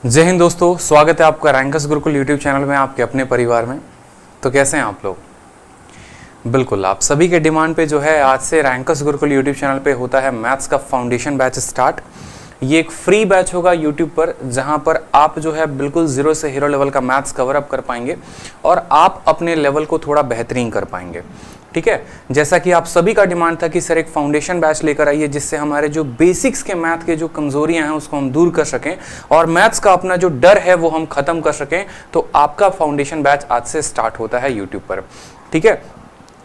जय हिंद दोस्तों, स्वागत है आपका रैंकर्स गुरुकुल यूट्यूब चैनल में, आपके अपने परिवार में। तो कैसे हैं आप लोग? बिल्कुल, आप सभी के डिमांड पे जो है आज से रैंकर्स गुरुकुल यूट्यूब चैनल पे होता है मैथ्स का फाउंडेशन बैच स्टार्ट। ये एक फ्री बैच होगा यूट्यूब पर, जहां पर आप जो है बिल्कुल जीरो से हीरो लेवल का मैथ्स कवर अप कर पाएंगे और आप अपने लेवल को थोड़ा बेहतरीन कर पाएंगे। ठीक है, जैसा कि आप सभी का डिमांड था कि सर एक फाउंडेशन बैच लेकर आइए जिससे हमारे जो बेसिक्स के मैथ के जो कमजोरियां हैं उसको हम दूर कर सकें और मैथ्स का अपना जो डर है वो हम खत्म कर सकें। तो आपका फाउंडेशन बैच आज से स्टार्ट होता है यूट्यूब पर। ठीक है,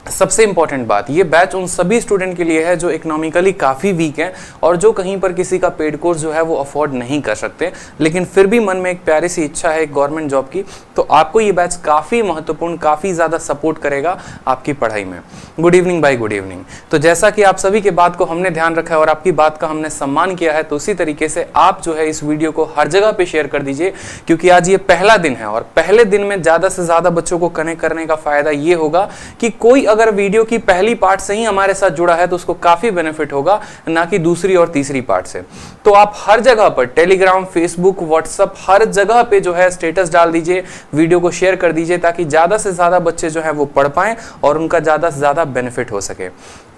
सबसे इंपॉर्टेंट बात, ये बैच उन सभी स्टूडेंट के लिए है जो इकोनॉमिकली काफ़ी वीक हैं और जो कहीं पर किसी का पेड कोर्स जो है वो अफोर्ड नहीं कर सकते, लेकिन फिर भी मन में एक प्यारी सी इच्छा है एक गवर्नमेंट जॉब की। तो आपको ये बैच काफ़ी महत्वपूर्ण, काफ़ी ज़्यादा सपोर्ट करेगा आपकी पढ़ाई में। गुड इवनिंग भाई, गुड इवनिंग। तो जैसा कि आप सभी के बात को हमने ध्यान रखा है और आपकी बात का हमने सम्मान किया है, तो उसी तरीके से आप जो है इस वीडियो को हर जगह पर शेयर कर दीजिए, क्योंकि आज ये पहला दिन है और पहले दिन में ज़्यादा से ज़्यादा बच्चों को कनेक्ट करने का फ़ायदा ये होगा कि कोई अगर वीडियो की पहली पार्ट से ही हमारे साथ जुड़ा है तो उसको काफी बेनिफिट होगा, ना कि दूसरी और तीसरी पार्ट से। तो आप हर जगह पर टेलीग्राम, फेसबुक, व्हाट्सएप, हर जगह पे जो है स्टेटस डाल दीजिए, वीडियो को शेयर कर दीजिए, ताकि ज्यादा से ज्यादा बच्चे जो है वो पढ़ पाएं और उनका ज्यादा से ज्यादा बेनिफिट हो सके।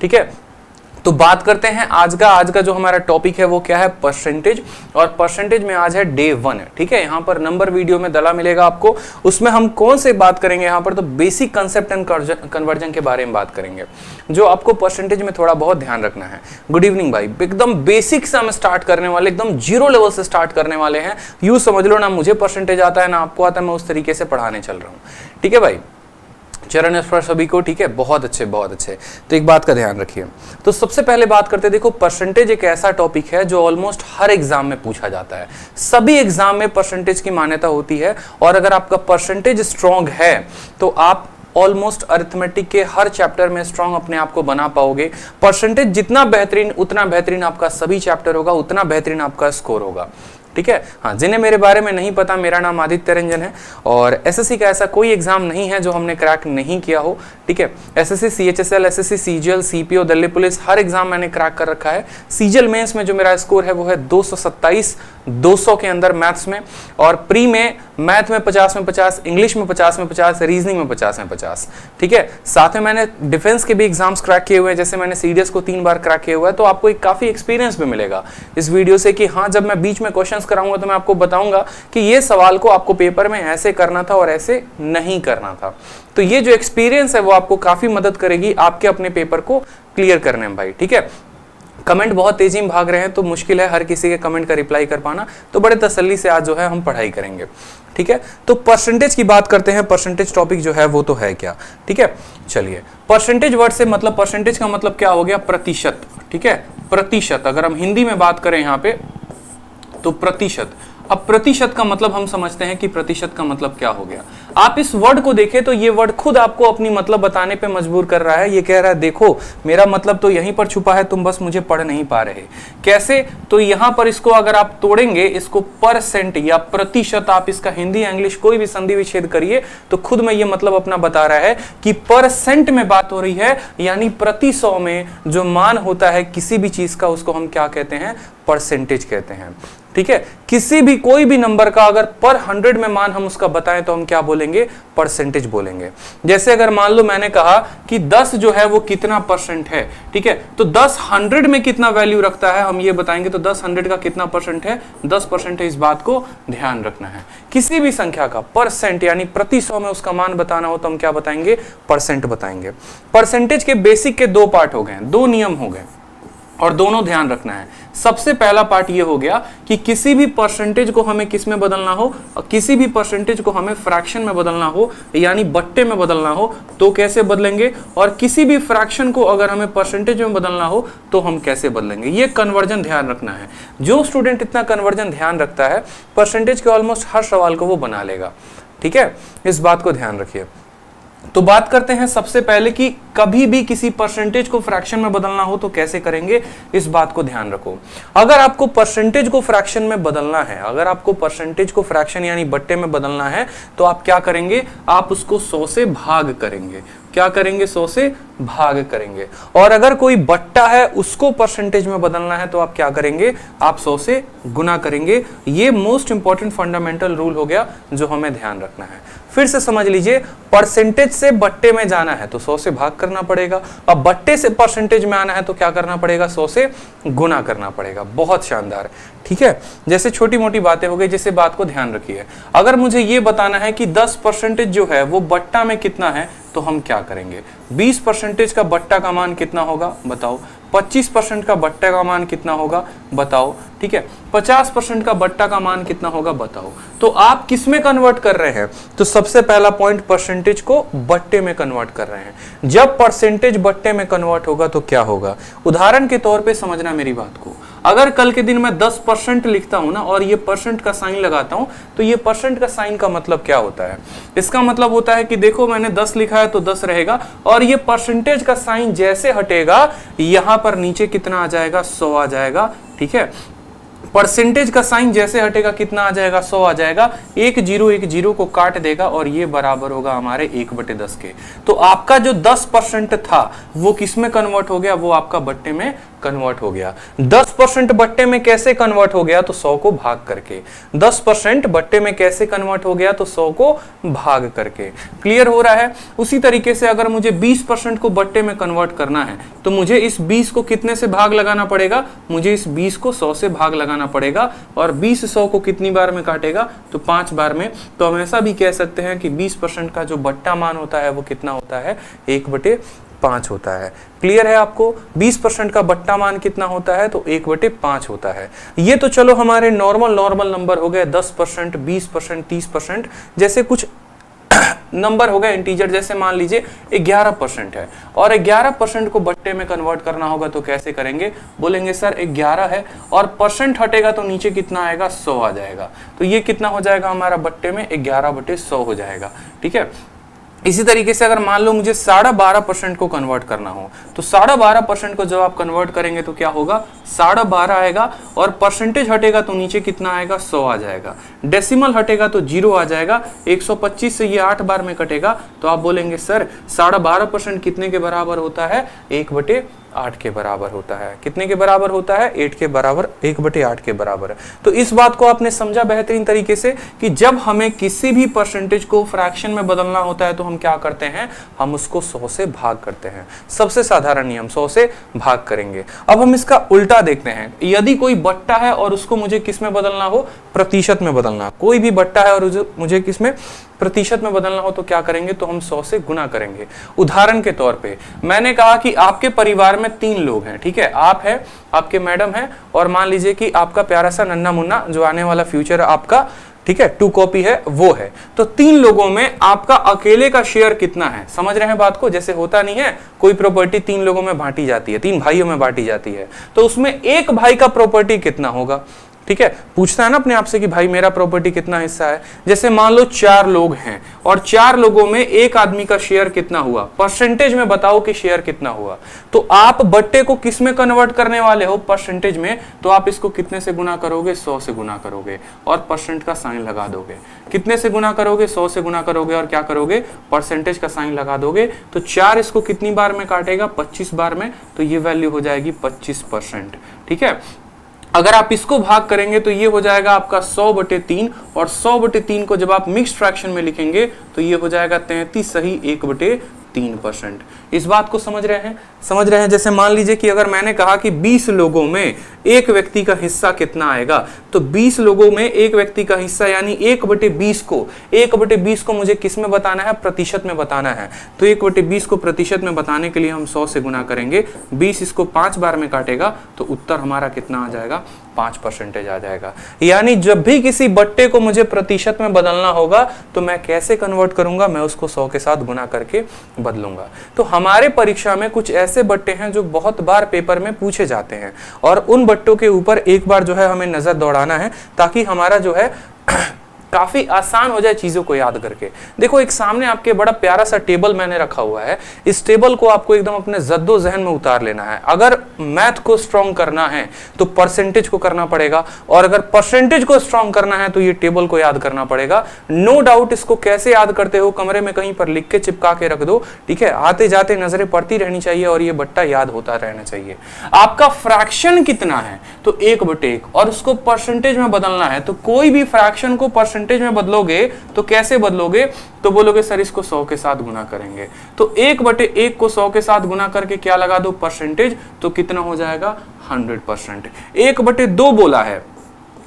ठीक है, तो बात करते हैं आज का जो हमारा टॉपिक है वो क्या है, परसेंटेज। और परसेंटेज में आज है डे 1। ठीक है, यहाँ पर नंबर वीडियो में डला मिलेगा आपको, उसमें हम कौन से बात करेंगे यहाँ पर, तो बेसिक कंसेप्ट एंड कन्वर्जन के बारे में बात करेंगे, जो आपको परसेंटेज में थोड़ा बहुत ध्यान रखना है। गुड इवनिंग भाई, एकदम बेसिक से हम स्टार्ट करने वाले, एकदम जीरो लेवल से स्टार्ट करने वाले हैं। यूं समझ लो, ना मुझे परसेंटेज आता है ना आपको आता है, मैं उस तरीके से पढ़ाने चल रहा हूँ। ठीक है भाई, चरण स्पर्श सभी को। ठीक है, बहुत अच्छे बहुत अच्छे। तो एक बात का ध्यान रखिए, तो सबसे पहले बात करते, देखो परसेंटेज एक ऐसा टॉपिक है जो ऑलमोस्ट हर एग्जाम में पूछा जाता है। सभी एग्जाम में परसेंटेज की मान्यता होती है और अगर आपका परसेंटेज स्ट्रांग है तो आप ऑलमोस्ट अरिथमेटिक के हर चैप्टर में स्ट्रांग अपने आप को बना पाओगे। परसेंटेज जितना बेहतरीन, उतना बेहतरीन आपका सभी चैप्टर होगा, उतना बेहतरीन आपका स्कोर होगा। ठीक है, हाँ, जिन्हें मेरे बारे में नहीं पता, मेरा नाम आदित्य रंजन है और एसएससी का ऐसा कोई एग्जाम नहीं है जो हमने क्रैक नहीं किया हो। ठीक है, SSC, CHSL, SSC, CGL, CPO, Delhi police, हर एग्जाम मैंने क्रैक कर रखा है। सीजीएल मेंस में जो मेरा स्कोर है वो है 227, 200 के अंदर मैथ्स में, और प्री में मैथ में 50 में 50, इंग्लिश में 50 में 50, रीजनिंग में 50 में 50। ठीक है, साथ में मैंने डिफेंस के भी एग्जाम्स क्रैक किए हुए हैं, जैसे मैंने सीडीएस को 3 बार क्रैक किया हुआ है। तो आपको एक काफी एक्सपीरियंस भी मिलेगा इस वीडियो से कि हाँ, जब मैं बीच में क्वेश्चन कराऊंगा तो मैं आपको बताऊंगा कि ये सवाल को आपको पेपर में ऐसे करना था और ऐसे नहीं करना था। तो ये जो एक्सपीरियंस है वो आपको काफी मदद करेगी आपके अपने पेपर को क्लियर करने में भाई। ठीक है, कमेंट बहुत तेजी में भाग रहे हैं तो मुश्किल है हर किसी के कमेंट का रिप्लाई कर पाना, तो बड़े तसल्ली से आज जो है हम पढ़ाई करेंगे। ठीक है, तो परसेंटेज की बात करते हैं। परसेंटेज टॉपिक जो है वो तो है क्या। ठीक है, चलिए, परसेंटेज वर्ड से मतलब, परसेंटेज का मतलब क्या हो गया, प्रतिशत। ठीक है, प्रतिशत, अगर हम हिंदी में बात करें यहाँ पे तो प्रतिशत। अब प्रतिशत का मतलब हम समझते हैं कि प्रतिशत का मतलब क्या हो गया। आप इस वर्ड को देखें तो ये वर्ड खुद आपको अपनी मतलब बताने पे मजबूर कर रहा है। ये कह रहा है देखो मेरा मतलब तो यहीं पर छुपा है, तुम बस मुझे पढ़ नहीं पा रहे। कैसे, तो यहां पर इसको अगर आप तोड़ेंगे, इसको परसेंट या प्रतिशत, आप इसका हिंदी इंग्लिश कोई भी संधि विच्छेद करिए तो खुद में ये मतलब अपना बता रहा है कि परसेंट में बात हो रही है, यानी प्रति 100 में जो मान होता है किसी भी चीज का उसको हम क्या कहते हैं, परसेंटेज कहते हैं। ठीक है, किसी भी कोई भी नंबर का अगर पर 100 में मान हम उसका बताएं तो हम क्या बोलेंगे, परसेंटेज बोलेंगे। जैसे अगर मान लो मैंने कहा कि 10 जो है वो कितना परसेंट है। ठीक है, तो 10 100 में कितना वैल्यू रखता है हम ये बताएंगे, तो 10 100 का कितना परसेंट है, 10% है। इस बात को ध्यान रखना है। किसी भी संख्या का परसेंट यानी प्रति 100 में उसका मान बताना हो तो हम क्या बताएंगे, परसेंट बताएंगे। परसेंटेज के बेसिक के 2 पार्ट हो गए, 2 नियम हो गए और दोनों ध्यान रखना है। सबसे पहला पार्ट ये हो गया कि किसी भी परसेंटेज को हमें किस में बदलना हो, किसी भी परसेंटेज को हमें फ्रैक्शन में बदलना हो यानी बट्टे में बदलना हो तो कैसे बदलेंगे, और किसी भी फ्रैक्शन को अगर हमें परसेंटेज में बदलना हो तो हम कैसे बदलेंगे। ये कन्वर्जन ध्यान रखना है। जो स्टूडेंट इतना कन्वर्जन ध्यान रखता है, परसेंटेज के ऑलमोस्ट हर सवाल को वो बना लेगा। ठीक है, इस बात को ध्यान रखिए। तो बात करते हैं सबसे पहले कि कभी भी किसी परसेंटेज को फ्रैक्शन में बदलना हो तो कैसे करेंगे, इस बात को ध्यान रखो। अगर आपको परसेंटेज को फ्रैक्शन में बदलना है, अगर आपको परसेंटेज को फ्रैक्शन यानी बट्टे में बदलना है तो आप क्या करेंगे, आप उसको 100 से भाग करेंगे। क्या करेंगे, 100 से भाग करेंगे। और अगर कोई बट्टा है उसको परसेंटेज में बदलना है तो आप क्या करेंगे, आप 100 से गुना करेंगे। ये मोस्ट इंपॉर्टेंट फंडामेंटल रूल हो गया जो हमें ध्यान रखना है। फिर से समझ लीजिए, परसेंटेज से बट्टे में जाना है तो 100 से भाग करना पड़ेगा, अब बट्टे से परसेंटेज में आना है तो क्या करना पड़ेगा, 100 से गुना करना पड़ेगा। बहुत शानदार, ठीक है। जैसे छोटी मोटी बातें हो गई, जैसे बात को ध्यान रखिए। अगर मुझे ये बताना है कि 10% जो है वो बट्टा में कितना है तो हम क्या करेंगे, 20% का बट्टा का मान कितना होगा बताओ, 25% का बट्टा का मान कितना होगा बताओ, ठीक है, 50% का बट्टा का मान कितना होगा बताओ। तो आप किस में कन्वर्ट कर रहे हैं, तो सबसे पहला पॉइंट परसेंटेज को बट्टे में कन्वर्ट कर रहे हैं। जब परसेंटेज बट्टे में कन्वर्ट होगा तो क्या होगा, उदाहरण के तौर पे समझना मेरी बात को। अगर कल के दिन मैं 10% लिखता हूं ना और ये परसेंट का साइन लगाता हूं तो ये परसेंट का साइन का मतलब क्या होता है, इसका मतलब होता है कि देखो मैंने 10 लिखा है तो 10 रहेगा, और ये परसेंटेज का साइन जैसे हटेगा यहां पर नीचे कितना आ जाएगा, 100 आ जाएगा, ठीक है। परसेंटेज का साइन जैसे हटेगा कितना आ जाएगा, 100 आ जाएगा। एक जीरो को काट देगा और ये बराबर होगा हमारे 1/10 के। तो आपका जो 10% था वो किस में कन्वर्ट हो गया, वो आपका बट्टे में कन्वर्ट हो गया। 10% बट्टे में कैसे कन्वर्ट हो गया, तो 100 को भाग करके। 10% बट्टे में कैसे कन्वर्ट हो गया, तो 100 को भाग करके। क्लियर हो रहा है। उसी तरीके से अगर मुझे 20% को बट्टे में कन्वर्ट करना है तो मुझे इस 20 को कितने से भाग लगाना पड़ेगा, मुझे इस 20 को 100 से भाग लगाना पड़ेगा। और 20 100 को कितनी बार में काटेगा, तो 5 बार में। तो हम ऐसा भी कह सकते हैं कि 20% का जो बट्टा मान होता है वो कितना होता है, 1/5 होता है। क्लियर है आपको, 20% का बट्टा मान कितना होता है, तो 1/5 होता है। ये तो चलो हमारे नॉर्मल नंबर हो गए, 10%, 20%, 30%, जैसे कुछ नंबर हो गए इंटीजर। जैसे मान लीजिए 11% है और 11% को बट्टे में कन्वर्ट करना होगा तो कैसे करेंगे, बोलेंगे सर 11 है और परसेंट हटेगा तो नीचे कितना आएगा, 100 आ जाएगा। तो ये कितना हो जाएगा हमारा बट्टे में, 11/100 हो जाएगा, ठीक है। इसी तरीके से अगर मान लो मुझे 12.5% को कन्वर्ट करना हो तो 12.5% को जब आप कन्वर्ट करेंगे तो क्या होगा, 12.5 आएगा और परसेंटेज हटेगा तो नीचे कितना आएगा, 100 आ जाएगा। डेसिमल हटेगा तो 0 आ जाएगा। 125 से ये 8 बार में कटेगा तो आप बोलेंगे सर 12.5% कितने के बराबर होता है, 1/8 के बराबर होता है। कितने के बराबर होता है, 8 के बराबर, 1/8 के बराबर। तो इस बात को आपने समझा बेहतरीन तरीके से कि जब हमें किसी भी परसेंटेज को फ्रैक्शन में बदलना होता है तो हम क्या करते हैं, हम उसको 100 से भाग करते हैं। सबसे साधारण नियम, 100 से भाग करेंगे। अब हम इसका उल्टा देखते हैं। यदि कोई बट्टा है और उसको मुझे किस में बदलना हो, प्रतिशत में बदलना। कोई भी बट्टा है और मुझे किस में, प्रतिशत में बदलना हो तो क्या करेंगे, तो हम 100 से गुना करेंगे। उदाहरण के तौर पे मैंने कहा कि आपके परिवार में 3 लोग हैं, ठीक है, आप है, आपके मैडम है और मान लीजिए कि आपका प्यारा सा नन्ना मुन्ना जो आने वाला फ्यूचर आपका, ठीक है, 2 कॉपी है वो है। तो 3 लोगों में आपका अकेले का शेयर कितना है, समझ रहे हैं बात को। जैसे होता नहीं है कोई प्रॉपर्टी 3 लोगों में बांटी जाती है, 3 भाइयों में बांटी जाती है, तो उसमें एक भाई का प्रॉपर्टी कितना होगा, ठीक है। पूछता है ना अपने आप से कि भाई मेरा प्रॉपर्टी कितना हिस्सा है। जैसे मान लो 4 लोग हैं और 4 लोगों में एक आदमी का शेयर कितना हुआ, परसेंटेज में बताओ कि शेयर कितना हुआ। तो आप बट्टे को किस में कन्वर्ट करने वाले हो, परसेंटेज में। तो आप इसको कितने से गुना करोगे, 100 से गुना करोगे और परसेंट का साइन लगा दोगे। कितने से गुना करोगे, 100 से गुना करोगे और क्या करोगे, परसेंटेज का साइन लगा दोगे। तो 4 इसको कितनी बार में काटेगा, 25 बार में। तो ये वैल्यू हो जाएगी 25%, ठीक है। अगर आप इसको भाग करेंगे तो ये हो जाएगा आपका 100/3 और 100/3 को जब आप मिक्स्ड फ्रैक्शन में लिखेंगे तो ये हो जाएगा 33 सही 1/3%। इस बात को समझ रहे हैं, समझ रहे हैं। जैसे मान लीजिए कि अगर मैंने कहा कि 20 लोगों में एक व्यक्ति का हिस्सा कितना आएगा, तो 20 लोगों में एक व्यक्ति का हिस्सा यानी 1/20 को मुझे किस में बताना है, प्रतिशत में बताना है। तो 1/20 को प्रतिशत में बताने के लिए हम 100 से गुना करेंगे। 20 इसको 5 बार में काटेगा तो उत्तर हमारा कितना आ जाएगा, 5% आ जाएगा। यानी जब भी किसी बट्टे को मुझे प्रतिशत में बदलना होगा तो मैं कैसे कन्वर्ट करूंगा, मैं उसको 100 के साथ गुना करके बदलूंगा। तो हमारे परीक्षा में कुछ ऐसे बट्टे हैं जो बहुत बार पेपर में पूछे जाते हैं और उन बट्टों के ऊपर एक बार जो है हमें नजर दौड़ाना है ताकि हमारा जो है काफी आसान हो जाए चीजों को याद करके। देखो एक सामने आपके बड़ा प्यारा सा टेबल मैंने रखा हुआ है, इस टेबल को आपको एकदम अपने जद्दोजहन में उतार लेना है। अगर मैथ को स्ट्रॉन्ग करना है तो परसेंटेज को करना पड़ेगा, और अगर परसेंटेज को स्ट्रॉन्ग करना है तो ये टेबल को याद करना पड़ेगा। नो डाउट इसको कैसे याद करते हो कमरे में कहीं पर लिख के चिपका के रख दो, ठीक है, आते जाते नजरें पड़ती रहनी चाहिए और ये बट्टा याद होता रहना चाहिए। आपका फ्रैक्शन कितना है तो 1/1, और उसको परसेंटेज में बदलना है। तो कोई भी फ्रैक्शन को परसेंटेज में बदलोगे तो कैसे बदलोगे, तो बोलोगे सर इसको 100 के साथ गुना करेंगे। तो 1/1 को 100 के साथ गुना करके क्या लगा दो, परसेंटेज, तो कितना हो जाएगा 100%। 1/2 बोला है,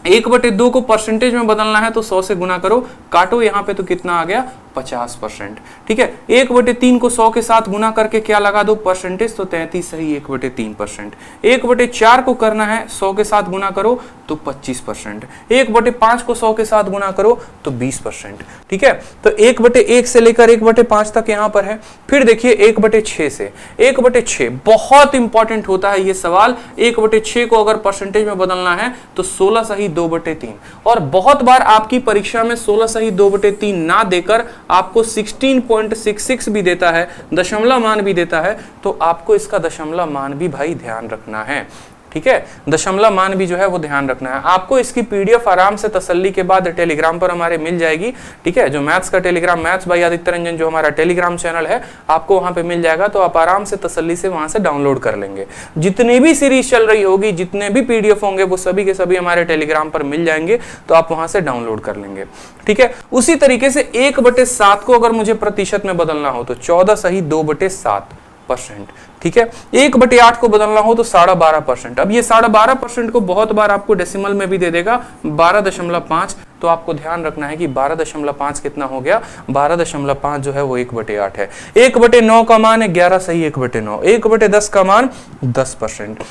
1/2 को परसेंटेज में बदलना है तो 100 से गुना करो, काटो यहां पे तो कितना आ गया 50%, ठीक है। 1/3 को 100 के साथ गुना करके क्या लगा दो, परसेंटेज, तो 33 सही 1/3%। 1/4 को करना है 100 के साथ गुना करो तो 25%। 1/5 को 100 के साथ गुना करो तो 20%, ठीक है। तो 1/1 से लेकर 1/5 तक यहां पर है। फिर देखिए 1/6 से 1/6 बहुत इंपॉर्टेंट होता है ये सवाल। 1/6 को अगर परसेंटेज में बदलना है तो 16 सही 2/3, और बहुत बार आपकी परीक्षा में 16 सही 2/3 ना देकर आपको 16.66 भी देता है, दशमलव मान भी देता है, तो आपको इसका दशमलव मान भी भाई ध्यान रखना है, ठीक है। दशमलव मान भी जो है वो ध्यान रखना है। आपको इसकी पीडीएफ आराम से तसल्ली के बाद टेलीग्राम पर हमारे मिल जाएगी, ठीक है। जो मैथ्स का Telegram, maths by Aditya Ranjan, जो हमारा टेलीग्राम चैनल है, आपको वहां पे मिल जाएगा, तो आप आराम से तसल्ली से वहां से डाउनलोड कर लेंगे। जितनी भी सीरीज चल रही होगी, जितने भी पीडीएफ होंगे, वो सभी के सभी हमारे टेलीग्राम पर मिल जाएंगे, तो आप वहां से डाउनलोड कर लेंगे, ठीक है। उसी तरीके से 1/7 को अगर मुझे प्रतिशत में बदलना हो तो 14 सही 2/7%, ठीक है। 1/8 को बदलना हो तो 12.5%। अब ये 12.5% को बहुत बार आपको डेसिमल में भी दे देगा 12.5, तो आपको ध्यान रखना है कि 12.5 कितना हो गया, 12.5 जो है वो 1/8 है। 1/9 का मान है 11 सही 1/9। 1/10 का मान 10%।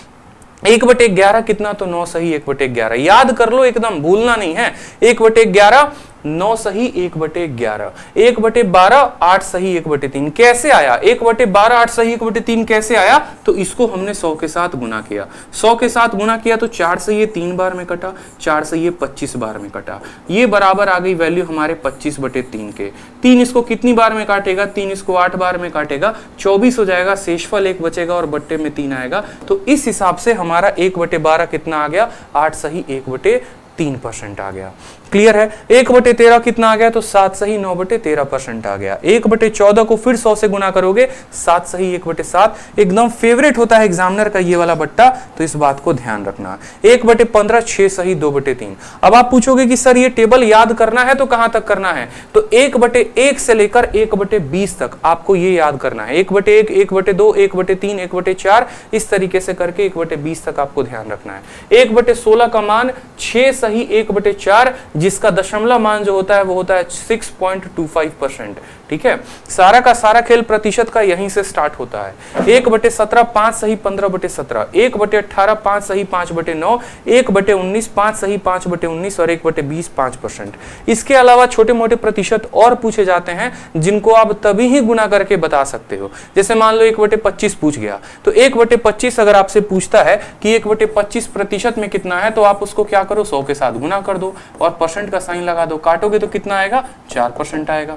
1/11 कितना, तो 9 सही 1/11। याद कर लो, एकदम भूलना नहीं है। 1/11 9 सही 1/11। 1/12 8 सही 1/3। कैसे आया 1/12 8 सही 1/3 कैसे आया, तो इसको हमने 100 के साथ गुना किया। 100 के साथ गुना किया तो 4 से ये 3 बार में कटा, 4 से ये 25 बार में कटा। ये बराबर आ गई वैल्यू हमारे 25/3 के। 3 इसको कितनी बार में काटेगा, 3 इसको 8 बार में काटेगा, 24 हो जाएगा, शेषफल 1 बचेगा और बट्टे में 3 आएगा। तो इस हिसाब से हमारा 1/12 कितना आ गया, 8 सही 1/3% आ गया। क्लियर है। 1/13 कितना आ गया, तो 7 सही 9/13% आ गया। 1/14 को फिर 100 से गुना करोगे, 7 सही 1/7। एकदम फेवरेट होता है एग्जामिनर का ये वाला बट्टा, तो इस बात को ध्यान रखना। 1/15 6 सही 2/3। अब आप पूछोगे कि सर ये टेबल याद करना है तो कहां तक करना है, तो 1/1 से लेकर 1/20 तक आपको ये याद करना है। 1/1 1/2 1/3 1/4 इस तरीके से करके 1/20 तक आपको ध्यान रखना है। 1/16 का मान 6 सही 1/4, जिसका दशमलव मान जो होता है वो होता है 6.25%, ठीक है। सारा का सारा खेल प्रतिशत का यहीं से स्टार्ट होता है। 1/17 5 सही 15/17। 1/18 5 सही 5/9। 1/19 5 सही 5/19 और 1/20 5%। इसके अलावा छोटे मोटे प्रतिशत और पूछे जाते हैं जिनको आप तभी ही गुना करके बता सकते हो। जैसे मान लो 1/25 पूछ गया, तो 1/25 अगर आपसे पूछता है कि 1/25 प्रतिशत में कितना है, तो आप उसको क्या करो, 100 के साथ गुना कर दो और परसेंट का साइन लगा दो, काटोगे तो कितना आएगा, 4% आएगा।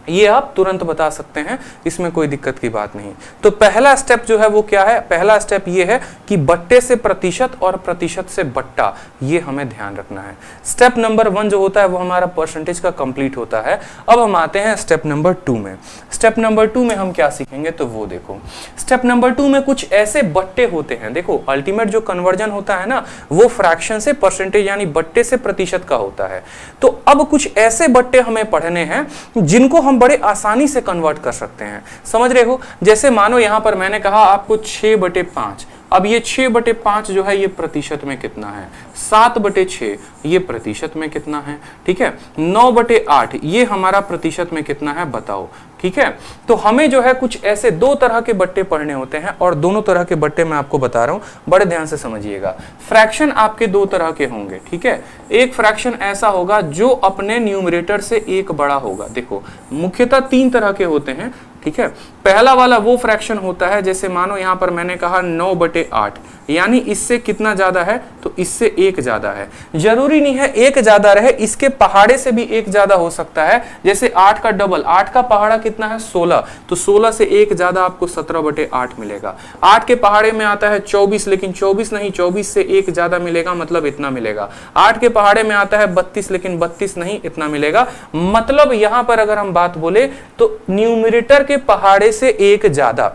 ये आप तुरंत बता सकते हैं, इसमें कोई दिक्कत की बात नहीं। तो पहला स्टेप जो है वो क्या है, पहला स्टेप ये है कि बट्टे से प्रतिशत और प्रतिशत से बट्टा, ये हमें ध्यान रखना है। स्टेप नंबर 1 जो होता है वो हमारा परसेंटेज का कंप्लीट होता है। अब हम आते हैं स्टेप नंबर 2 में। स्टेप नंबर 2 में हम क्या सीखेंगे, तो वो देखो, स्टेप नंबर 2 में कुछ ऐसे बट्टे होते हैं। देखो अल्टीमेट जो कन्वर्जन होता है ना, वो फ्रैक्शन से परसेंटेज यानी बट्टे से प्रतिशत का होता है। तो अब कुछ ऐसे बट्टे हमें पढ़ने हैं जिनको हम बड़े आसानी से कन्वर्ट कर सकते हैं। समझ रहे हो। जैसे मानो यहां पर मैंने कहा आपको 6/5। अब ये 6/5 जो है ये प्रतिशत में कितना है, 7/6 ये प्रतिशत में कितना है, ठीक है। 9/8 ये हमारा प्रतिशत में कितना है, बताओ, ठीक है। तो हमें जो है कुछ ऐसे 2 तरह के बट्टे पढ़ने होते हैं, और दोनों तरह के बट्टे मैं आपको बता रहा हूं, बड़े ध्यान से समझिएगा। फ्रैक्शन आपके 2 तरह के होंगे, ठीक है। एक फ्रैक्शन ऐसा होगा जो अपने न्यूमरेटर से 1 बड़ा होगा। देखो मुख्यतः 3 तरह के होते हैं, ठीक है। पहला वाला वो फ्रैक्शन होता है, जैसे मानो यहां पर मैंने कहा 9/8, यानी इससे कितना ज्यादा है, तो इससे 1 ज्यादा है। जरूरी नहीं है 1 ज्यादा रहे, इसके पहाड़े से भी 1 ज्यादा हो सकता है। जैसे 8 का डबल, 8 का पहाड़ा कितना है 16, तो 16 से 1 ज्यादा आपको 17/8 मिलेगा। 8 के पहाड़े में आता है 24, लेकिन 24 नहीं, 24 से 1 ज्यादा मिलेगा, मतलब इतना मिलेगा। 8 के पहाड़े में आता है 32, लेकिन 32 नहीं, इतना मिलेगा। मतलब यहां पर अगर हम बात बोले तो न्यूमरेटर के पहाड़े से 1 ज्यादा,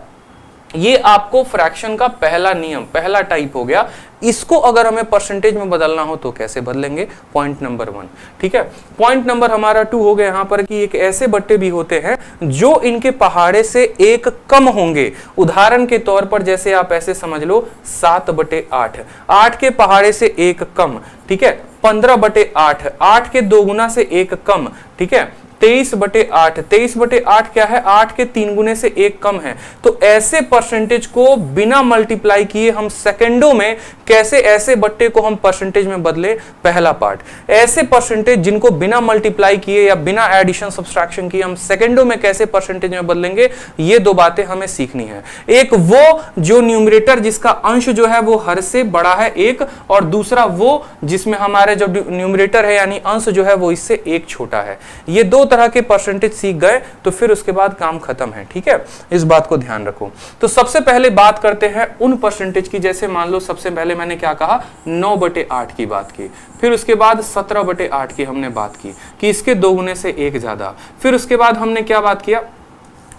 ये आपको फ्रैक्शन का पहला नियम, पहला टाइप हो गया। इसको अगर हमें परसेंटेज में बदलना हो तो कैसे बदलेंगे, पॉइंट नंबर 1, ठीक है। पॉइंट नंबर हमारा 2 हो गया यहां पर कि एक ऐसे बट्टे भी होते हैं जो इनके पहाड़े से 1 कम होंगे। उदाहरण के तौर पर जैसे आप ऐसे समझ लो 7/8, 8 के पहाड़े से 1 कम, ठीक है। 15/8, 8 के 2 गुना से 1 कम, ठीक है। 23/8, 23/8 क्या है, 8 के 3 गुने से 1 कम है। तो ऐसे परसेंटेज को बिना मल्टीप्लाई किए हम सेकंडों में कैसे ऐसे बट्टे को हम परसेंटेज में बदले, पहला पार्ट। ऐसे परसेंटेज जिनको बिना मल्टीप्लाई किए या बिना एडिशन सब्सट्रैक्शन किए हम सेकंडों में कैसे परसेंटेज में बदलेंगे, ये 2 बातें हमें सीखनी है। एक वो जो न्यूमरेटर जिसका अंश जो है वो हर से बड़ा है 1, और दूसरा वो जिसमें हमारे जो न्यूमरेटर है यानी अंश जो है वो इससे 1 छोटा है। ये 2 तरह के परसेंटेज सीख गए तो फिर उसके बाद काम खत्म है, ठीक है। इस बात को ध्यान रखो। तो सबसे पहले बात करते हैं उन परसेंटेज की, जैसे मान लो सबसे पहले मैंने क्या कहा, 9/8 की बात की, फिर उसके बाद 17/8 की हमने बात की कि इसके 2 गुने से 1 ज्यादा, फिर उसके बाद हमने क्या बात किया,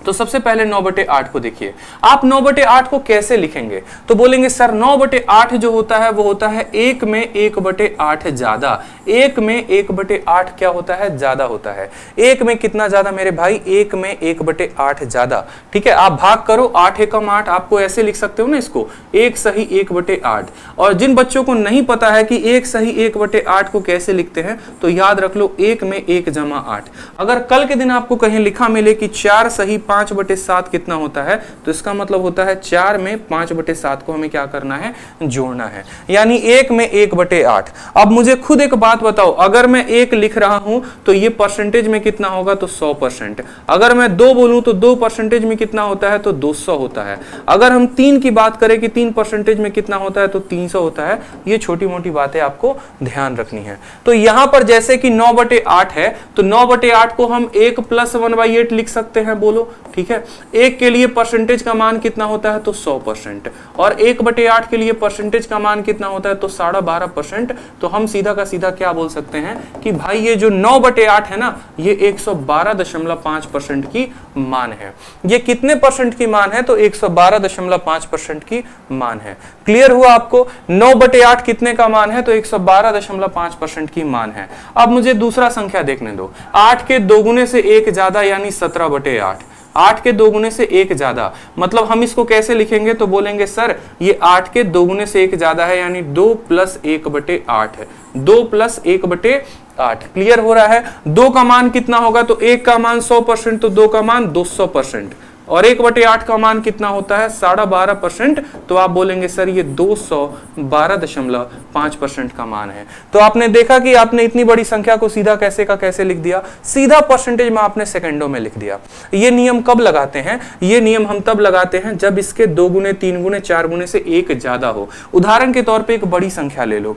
तो सबसे पहले 9/8 को देखिए। आप 9/8 को कैसे लिखेंगे, तो बोलेंगे सर 9/8 जो होता है वो होता है 1 में 1/8 ज्यादा। 1 में 1/8 क्या होता है, ज्यादा होता है। 1 में कितना ज्यादा मेरे भाई, 1 में 1/8 ज्यादा, ठीक है। आप भाग करो, 8 एकम 8, आपको ऐसे लिख सकते हो ना इसको, 1 सही 1/8। और जिन बच्चों को नहीं पता है कि 1 सही 1/8 को कैसे लिखते हैं, तो याद रख लो 1 में 1 जमा 8। अगर कल के दिन आपको कहीं लिखा मिले कि 4 सही 5/7 कितना होता है, तो इसका मतलब होता है 4 में 5/7 को हमें क्या करना है, जोड़ना है, यानी 1 में 1/8। अब मुझे खुद एक बात बताओ, अगर मैं 1 लिख रहा हूं तो ये परसेंटेज में कितना होगा, तो 100%। अगर मैं 2 बोलूं तो 2 परसेंटेज में कितना होता है, तो 200 होता है। अगर हम 3 की बात करें कि 3 परसेंटेज में कितना होता है, तो 300 होता है। ये छोटी मोटी बातें आपको ध्यान रखनी है। तो यहां पर जैसे कि 9/8 है, तो 9/8 को हम 1 + 1/8 लिख सकते हैं, बोलो, ठीक है। 1 के लिए परसेंटेज का मान कितना होता है, तो 100%, और 1/8 के लिए परसेंटेज का मान कितना होता है, तो 12.5%। तो हम सीधा का सीधा क्या बोल सकते हैं कि भाई ये जो 9/8 है ना, ये 112.5% की मान है। ये कितने परसेंट की मान है, तो 112.5% की मान है। क्लियर हुआ आपको, 9/8 कितने का मान है, तो 112.5% की मान है। अब मुझे दूसरा संख्या देखने दो, 8 के 2 गुने से 1 ज्यादा, यानी 17/8। 8 के 2 गुने से 1 ज्यादा, मतलब हम इसको कैसे लिखेंगे, तो बोलेंगे सर ये 8 के 2 गुने से 1 ज्यादा है, यानी 2 + 1/8 है, 2 + 1/8। क्लियर हो रहा है। 2 का मान कितना होगा, तो 1 का मान 100%, तो 2 का मान 200%, और 1/8 का मान कितना होता है, 12.5%। तो आप बोलेंगे सर ये 212.5% का मान है। तो आपने देखा कि आपने इतनी बड़ी संख्या को सीधा कैसे का कैसे लिख दिया, सीधा परसेंटेज में आपने सेकंडों में लिख दिया। ये नियम कब लगाते हैं, ये नियम हम तब लगाते हैं जब इसके 2 गुने 3 गुने 4 गुने से 1 ज्यादा हो। उदाहरण के तौर पर एक बड़ी संख्या ले लो,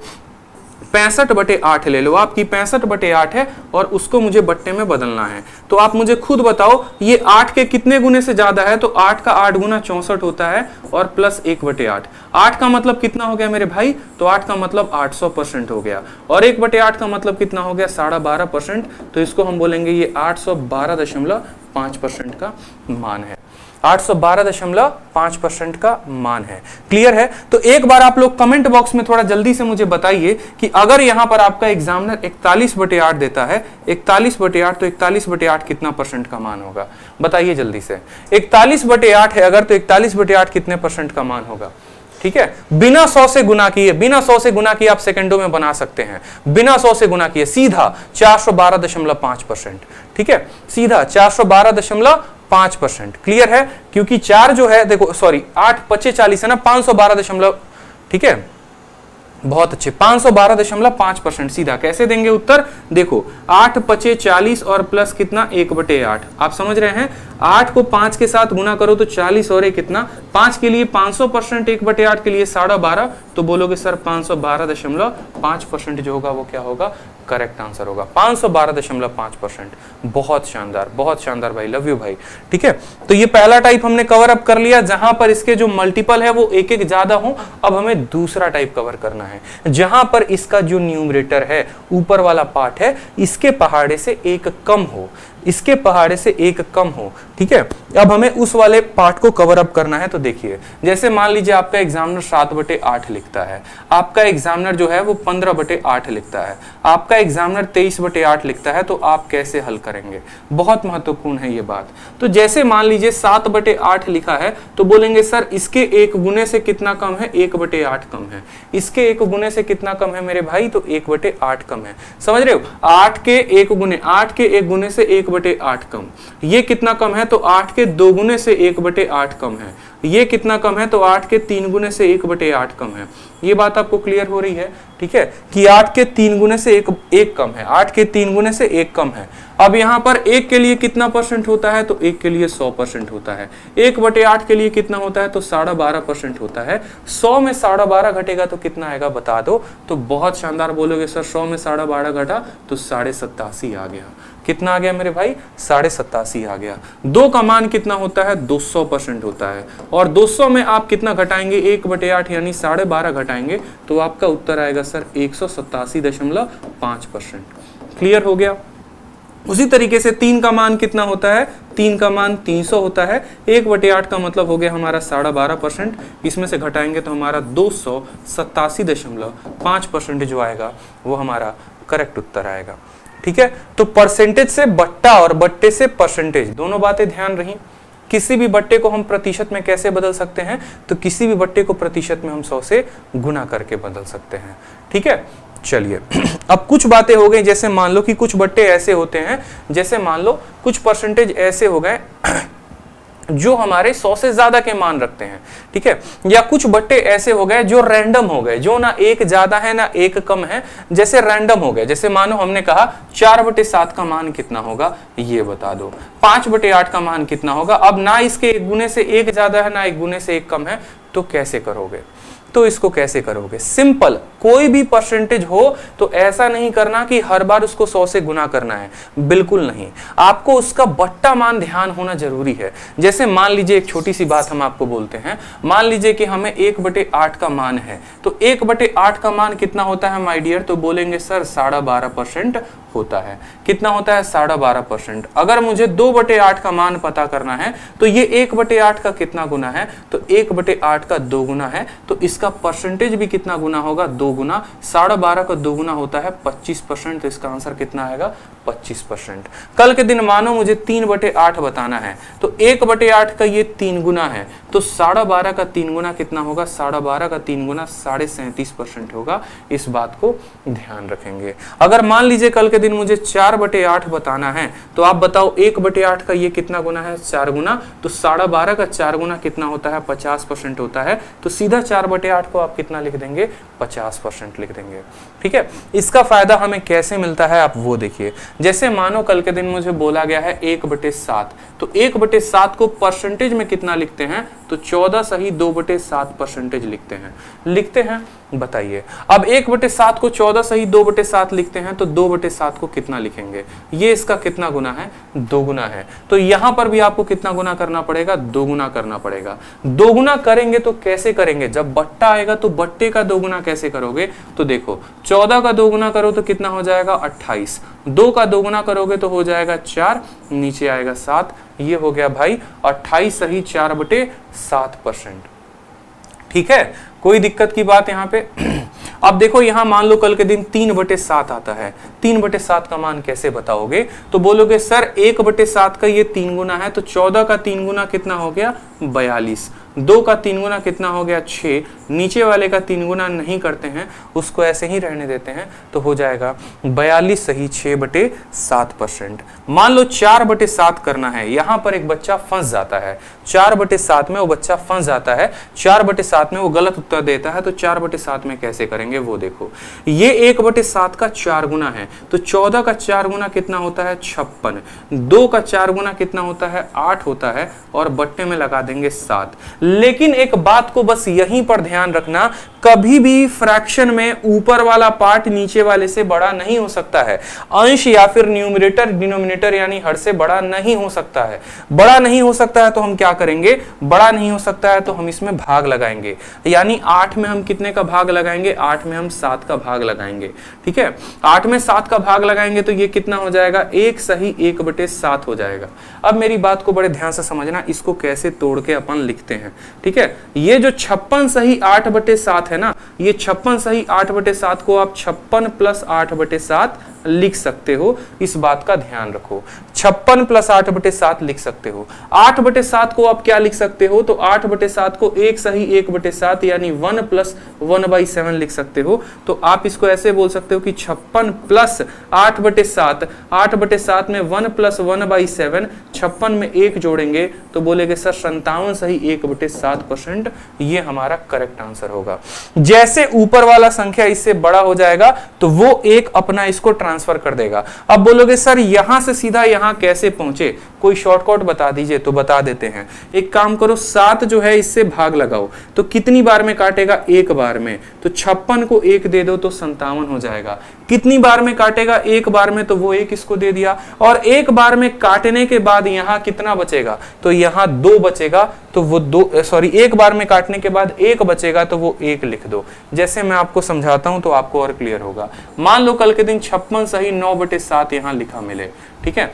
65/8 ले लो, आपकी 65/8 है और उसको मुझे बट्टे में बदलना है। तो आप मुझे खुद बताओ ये 8 के कितने गुने से ज्यादा है, तो 8 का 8 गुना 64 होता है, और प्लस 1/8। 8 का मतलब कितना हो गया मेरे भाई, तो 8 का मतलब 800% हो गया, और 1/8 का मतलब कितना हो गया, 12.5%। तो इसको हम बोलेंगे ये 812.5% का मान है, 812.5% का मान है। क्लियर है। तो एक बार आप लोग कमेंट बॉक्स में थोड़ा जल्दी से मुझे बताइए कि अगर यहां पर आपका एग्जामिनर 41/8 देता है, 41/8, तो 41/8 कितना परसेंट का मान होगा, बताइए जल्दी से। 41/8 है अगर, तो 41/8 कितने परसेंट का मान होगा, ठीक है। बिना 100 से गुना किए, बिना 100 से गुना किए आप सेकंडों में बना सकते हैं, बिना 100 से गुना किए सीधा 412.5%, ठीक है, सीधा 412.5%। क्लियर है, क्योंकि 4 जो है, देखो सॉरी 8 × 5 = 40 है ना, 512, ठीक है, बहुत अच्छे, 512.5%। सीधा कैसे देंगे उत्तर, देखो 8 पचे 40 और प्लस कितना 1/8। आप समझ रहे हैं, 8 को 5 के साथ गुना करो तो 40 और कितना 5 के लिए 500%, 1/8 के लिए 12.5, तो बोलोगे सर 512.5% जो होगा वो क्या होगा, करेक्ट आंसर होगा 512.5%। बहुत शानदार भाई, लव यू भाई। ठीक है, तो ये पहला टाइप हमने कवर अप कर लिया, जहां पर इसके जो मल्टीपल है वो एक एक ज्यादा हो। अब हमें दूसरा टाइप कवर करना है, जहां पर इसका जो न्यूमरेटर है, ऊपर वाला पार्ट है, इसके पहाड़े से एक कम हो, इसके पहाड़े से एक कम हो। ठीक है, अब हमें उस वाले पार्ट को कवर अप करना है। तो देखिए, जैसे मान लीजिए आपका एग्जामिनर 7/8 लिखता है, आपका एग्जामिनर जो है वो 15/8 लिखता है, आपका एग्जामिनर 23/8 लिखता है, तो आप कैसे हल करेंगे, बहुत महत्वपूर्ण है ये बात। तो जैसे मान लीजिए 7/8 लिखा है, तो बोलेंगे सर इसके एक गुने से कितना कम है, 1/8 कम है। इसके एक गुने से कितना कम है मेरे भाई, तो 1/8 कम है। समझ रहे हो, 8 के एक गुने से 1/8 कम। ये कितना कम है, तो 8 के 2 गुने से 1/8 कम है। ये कितना कम है, तो 8 के 3 गुने से 1/8 कम है। ये बात आपको क्लियर हो रही है। ठीक है, कि 8 के 3 गुने से एक कम है, 8 के 3 गुने से 1 कम है। अब यहां पर 1 के लिए कितना परसेंट होता है, तो 1 के लिए 100% होता है। 1/8 के लिए कितना होता है, तो 12.5% होता है। 100 में 12.5 घटेगा तो कितना आएगा बता दो। तो बहुत शानदार बोलोगे सर 100 में 12.5 घटा तो 87.5 आ गया। कितना आ गया मेरे भाई, 87.5 आ गया। 2 का मान कितना होता है, 200% होता है। और 200 में आप कितना घटाएंगे, 1/8 यानी 12.5 घटाएंगे, तो आपका उत्तर आएगा सर 187.5%। क्लियर हो गया। उसी तरीके से 3 का मान कितना होता है, 3 का मान 300 होता है। 1/8 का मतलब हो गया हमारा 12.5%, इसमें से घटाएंगे तो हमारा 287.5% जो आएगा वो हमारा करेक्ट उत्तर आएगा। ठीक है, तो परसेंटेज से बट्टा और बट्टे से परसेंटेज, दोनों बातें ध्यान रही। किसी भी बट्टे को हम प्रतिशत में कैसे बदल सकते हैं, तो किसी भी बट्टे को प्रतिशत में हम 100 से गुना करके बदल सकते हैं। ठीक है, चलिए अब कुछ बातें हो गई। जैसे मान लो कि कुछ बट्टे ऐसे होते हैं, जैसे मान लो कुछ परसेंटेज ऐसे हो गए जो हमारे 100 से ज्यादा के मान रखते हैं। ठीक है, या कुछ बट्टे ऐसे हो गए जो रैंडम हो गए, जो ना एक ज्यादा है ना एक कम है, जैसे रैंडम हो गए। जैसे मानो हमने कहा 4/7 का मान कितना होगा, ये बता दो। 5/8 का मान कितना होगा। अब ना इसके एक गुने से एक ज्यादा है ना एक गुने से एक कम है, तो कैसे करोगे, तो इसको कैसे करोगे, सिंपल। कोई भी परसेंटेज हो तो ऐसा नहीं करना कि हर बार उसको 100 से गुना करना है, बिल्कुल नहीं। आपको उसका बट्टा मान ध्यान होना जरूरी है। जैसे मान लीजिए एक छोटी सी बात हम आपको बोलते हैं, मान लीजिए कि हमें 1/8 का मान है, तो 1/8 का मान कितना होता है माय डियर, तो बोलेंगे सर 12.5% होता है। कितना होता है, 12.5%। अगर मुझे 2/8 का मान पता करना है, तो ये 1/8 का कितना गुना है, तो 1/8 का 2 गुना है, तो इसका परसेंटेज भी कितना गुना होगा, 2 गुना। 12.5 का 2 गुना होता है 25%, तो इसका आंसर कितना आएगा, 25%। कल के दिन मानो मुझे 3/8 बताना है, तो 1/8 का ये 3 गुना है, तो 12.5 का 3 गुना कितना होगा, 12.5 का 3 गुना 37.5% होगा। इस बात को ध्यान रखेंगे। अगर मान लीजिए कल के दिन मुझे 4/8 बताना है, तो आप बताओ 1/8 का ये कितना गुना है, 4 गुना, तो 12.5 का 4 गुना कितना होता है, 50% होता है। तो सीधा 4/8 को आप कितना लिख देंगे, 50% लिख देंगे। ठीक है, इसका फायदा हमें कैसे मिलता है आप वो देखिए। जैसे मानो कल के दिन मुझे बोला गया है 1/7, तो 1/7 को परसेंटेज में कितना लिखते हैं, तो 14 सही 2/7% लिखते हैं। बताइए, अब 1/7 को 14 सही 2/7 लिखते हैं, तो 2/7 को कितना लिखेंगे, ये इसका कितना गुना है, 2 गुना है। तो यहां पर भी आपको कितना गुना करना पड़ेगा, 2 गुना करना पड़ेगा। 2 गुना करेंगे तो कैसे करेंगे, जब बट्टा आएगा तो बट्टे का 2 गुना कैसे करोगे, तो देखो 14 का 2 गुना करो तो कितना हो जाएगा, 28। 2 का 2 गुना करोगे तो हो जाएगा 4, नीचे आएगा 7। ये हो गया भाई 28 सही 4/7%। ठीक है, कोई दिक्कत की बात यहाँ पे। अब देखो यहाँ मान लो कल के दिन 3/7 आता है, 3/7 का मान कैसे बताओगे, तो बोलोगे सर 1/7 का ये 3 गुना है, तो 14 का 3 गुना कितना हो गया, 42। 2 का 3 गुना कितना हो गया 6, नीचे वाले का 3 गुना नहीं करते हैं, उसको ऐसे ही रहने देते हैं, तो हो जाएगा 42 सही 6/7%। मान लो 4/7 करना है, यहां पर एक बच्चा फंस जाता है, 4/7 में वो बच्चा फंस जाता है, 4/7 में वो गलत उत्तर देता है, तो 4/7 में कैसे करेंगे वो देखो। ये 1/7 का 4 गुना है, तो 14 का 4 गुना कितना होता है 56, 2 का 4 गुना कितना होता है 8 होता है, और बट्टे में लगा देंगे 7। लेकिन एक बात को बस यहीं पर ध्यान रखना, कभी भी फ्रैक्शन में ऊपर वाला पार्ट नीचे वाले से बड़ा नहीं हो सकता है, अंश या फिर न्यूमरेटर डिनोमिनेटर यानी हर से बड़ा नहीं हो सकता है। बड़ा नहीं हो सकता है तो हम क्या करेंगे, बड़ा नहीं हो सकता है तो हम इसमें भाग लगाएंगे, यानी 8 में हम कितने का भाग लगाएंगे, 8 में हम 7 का भाग लगाएंगे। ठीक है, 8 में 7 का भाग लगाएंगे तो ये कितना हो जाएगा, 1 सही 1/7 हो जाएगा। अब मेरी बात को बड़े ध्यान से समझना, इसको कैसे तोड़ के अपन लिखते हैं। ठीक है, ये जो 56 सही 8/7 है ना, ये 56 सही 8/7 को आप 56 + 8/7 लिख सकते हो, इस बात का ध्यान रखो। 56 + 8/7 लिख सकते हो। 8/7 को आप क्या लिख सकते हो, तो 8/7 को 1 सही 1/7 यानी 1 + 1/7 लिख सकते हो। तो आप इसको ऐसे बोल सकते हो कि 56 + 8/7, 8/7 में 1 + 1/7, 56 में 1 जोड़ेंगे तो बोलेंगे सर 57 सही 1/7%, ये हमारा करेक्ट आंसर होगा। जैसे ऊपर वाला संख्या इससे बड़ा हो जाएगा तो वो एक अपना इसको ट्रांसफर कर देगा। अब बोलोगे सर यहां से सीधा यहां कैसे पहुंचे, कोई शॉर्टकट बता दीजिए, तो बता देते हैं। एक काम करो, 7 जो है इससे भाग लगाओ, तो कितनी बार में काटेगा, 1 बार में, तो 56 को 1 दे दो तो 57 हो जाएगा। कितनी बार में काटेगा, 1 बार में, तो वो 1 इसको दे दिया, और 1 बार में काटने के बाद यहां कितना बचेगा, तो यहां 2 बचेगा, तो वो 1 बार में काटने के बाद 1 बचेगा तो वो 1 लिख दो। जैसे मैं आपको समझाता हूं तो आपको और क्लियर होगा। मान लो कल के दिन 56 सही 9/7 यहां लिखा मिले, ठीक है,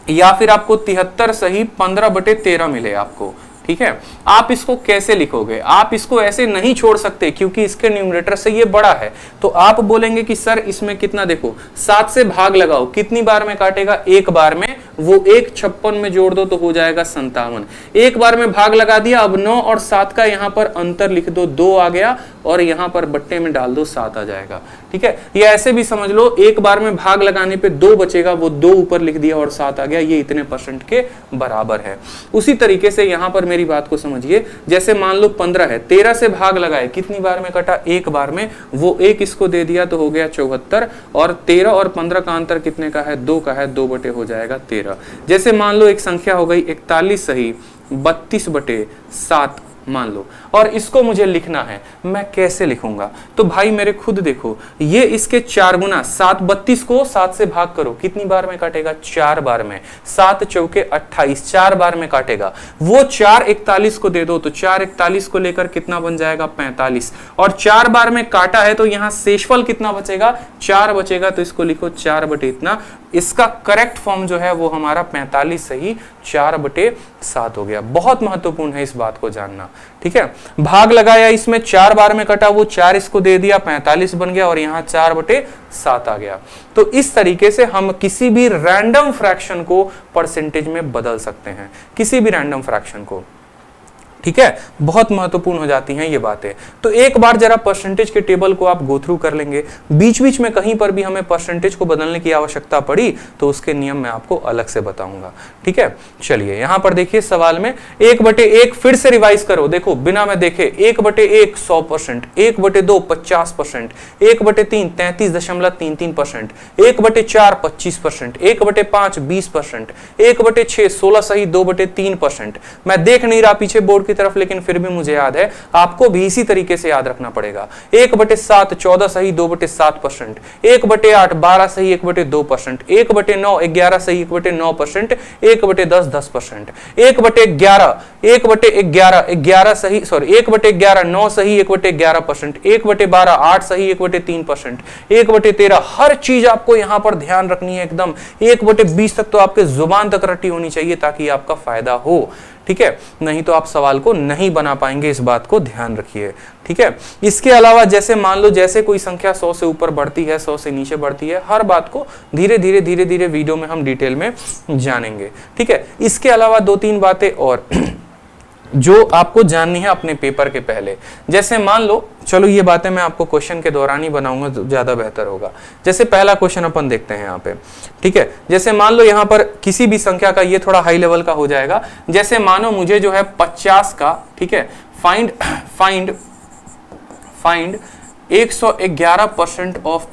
या फिर आपको 73 सही 15/13 मिले आपको। ठीक है, आप इसको कैसे लिखोगे, आप इसको ऐसे नहीं छोड़ सकते क्योंकि इसके न्यूमरेटर से ये बड़ा है, तो आप बोलेंगे कि सर इसमें कितना, देखो 7 से भाग लगाओ, कितनी बार में काटेगा, 1 बार में, वो 1 56 में जोड़ दो तो हो जाएगा 57। 1 बार में भाग लगा दिया, अब 9 और 7 का यहां पर अंतर लिख दो, 2 आ गया, और यहां पर बट्टे में डाल दो 7 आ जाएगा। ठीक है, ये ऐसे भी समझ लो, 1 बार में भाग लगाने पे 2 बचेगा, वो 2 ऊपर लिख दिया और 7 आ गया, ये इतने % के बराबर है। उसी तरीके से यहां पर मेरी बात को समझिए, जैसे मान लो 15 है, 13 से भाग लगाए, कितनी बार में कटा, 1 बार में, वो 1 इसको दे दिया तो हो गया 74, और 13 और 15 का अंतर कितने का है, 2 का है, 2 बटे हो जाएगा 13। जैसे मान लो एक संख्या हो गई 41 सही 32/7 मान लो, और इसको मुझे लिखना है, मैं कैसे लिखूंगा, तो भाई मेरे खुद देखो, ये इसके 4 गुना, 7 32 को 7 से भाग करो, कितनी बार में काटेगा, 4 बार में, 7 चौके 28, 4 बार में काटेगा, वो 4 41 को दे दो, तो 4 41 को लेकर कितना बन जाएगा 45, और 4 बार में काटा है तो यहां शेषफल कितना बचेगा, 4 बचेगा, तो इसको लिखो 4 बटे इतना। इसका करेक्ट फॉर्म जो है वो हमारा 45 सही 4/7 हो गया। बहुत महत्वपूर्ण है इस बात को जानना। ठीक है, भाग लगाया, इसमें 4 बार में कटा, वो 4 इसको दे दिया, 45 बन गया, और यहां 4/7 आ गया। तो इस तरीके से हम किसी भी रैंडम फ्रैक्शन को परसेंटेज में बदल सकते हैं, किसी भी रैंडम फ्रैक्शन को। ठीक है, बहुत महत्वपूर्ण हो जाती हैं ये बातें। तो एक बार जरा परसेंटेज के टेबल को आप गो थ्रू कर लेंगे, बीच बीच में कहीं पर भी हमें परसेंटेज को बदलने की आवश्यकता पड़ी तो उसके नियम मैं आपको अलग से बताऊंगा। ठीक है, चलिए यहां पर देखिए सवाल में 1/1 फिर से रिवाइज करो, देखो बिना मैं देखे, 1/1 100%, 1/2 50%, 1/3 33.33%, 1/4 25%, 1/5 20%, 1/6 16 सही 2/3%। मैं देख नहीं रहा पीछे बोर्ड तरफ, लेकिन फिर भी मुझे याद है, आपको भी इसी तरीके से याद रखना पड़ेगा। 1/7 14 सही 2/7%, 1/8 12 सही 1/2%, 1/9 11 सही 1/9%, 1/10 10%, 1/11 11 सही, सॉरी 1/11 9 सही 1/11%, 1/12 8 सही 1/3%, 1/13 हर चीज आपको यहां पर ध्यान रखनी है एकदम। 1/20 तक तो आपके जुबान तक रटी होनी चाहिए ताकि आपका फायदा हो। ठीक है, नहीं तो आप सवाल को नहीं बना पाएंगे, इस बात को ध्यान रखिए। ठीक है, इसके अलावा जैसे मान लो जैसे कोई संख्या 100 से ऊपर बढ़ती है, 100 से नीचे बढ़ती है, हर बात को धीरे धीरे वीडियो में हम डिटेल में जानेंगे। ठीक है, इसके अलावा 2-3 बातें और जो आपको जाननी है अपने पेपर के पहले। जैसे मान लो, चलो ये बातें मैं आपको क्वेश्चन के दौरान ही बनाऊंगा तो ज्यादा बेहतर होगा। जैसे पहला क्वेश्चन अपन देखते हैं यहाँ पे, ठीक है। जैसे मान लो यहाँ पर किसी भी संख्या का, ये थोड़ा हाई लेवल का हो जाएगा। जैसे मानो मुझे जो है 50 का, ठीक है, फाइंड 111% ऑफ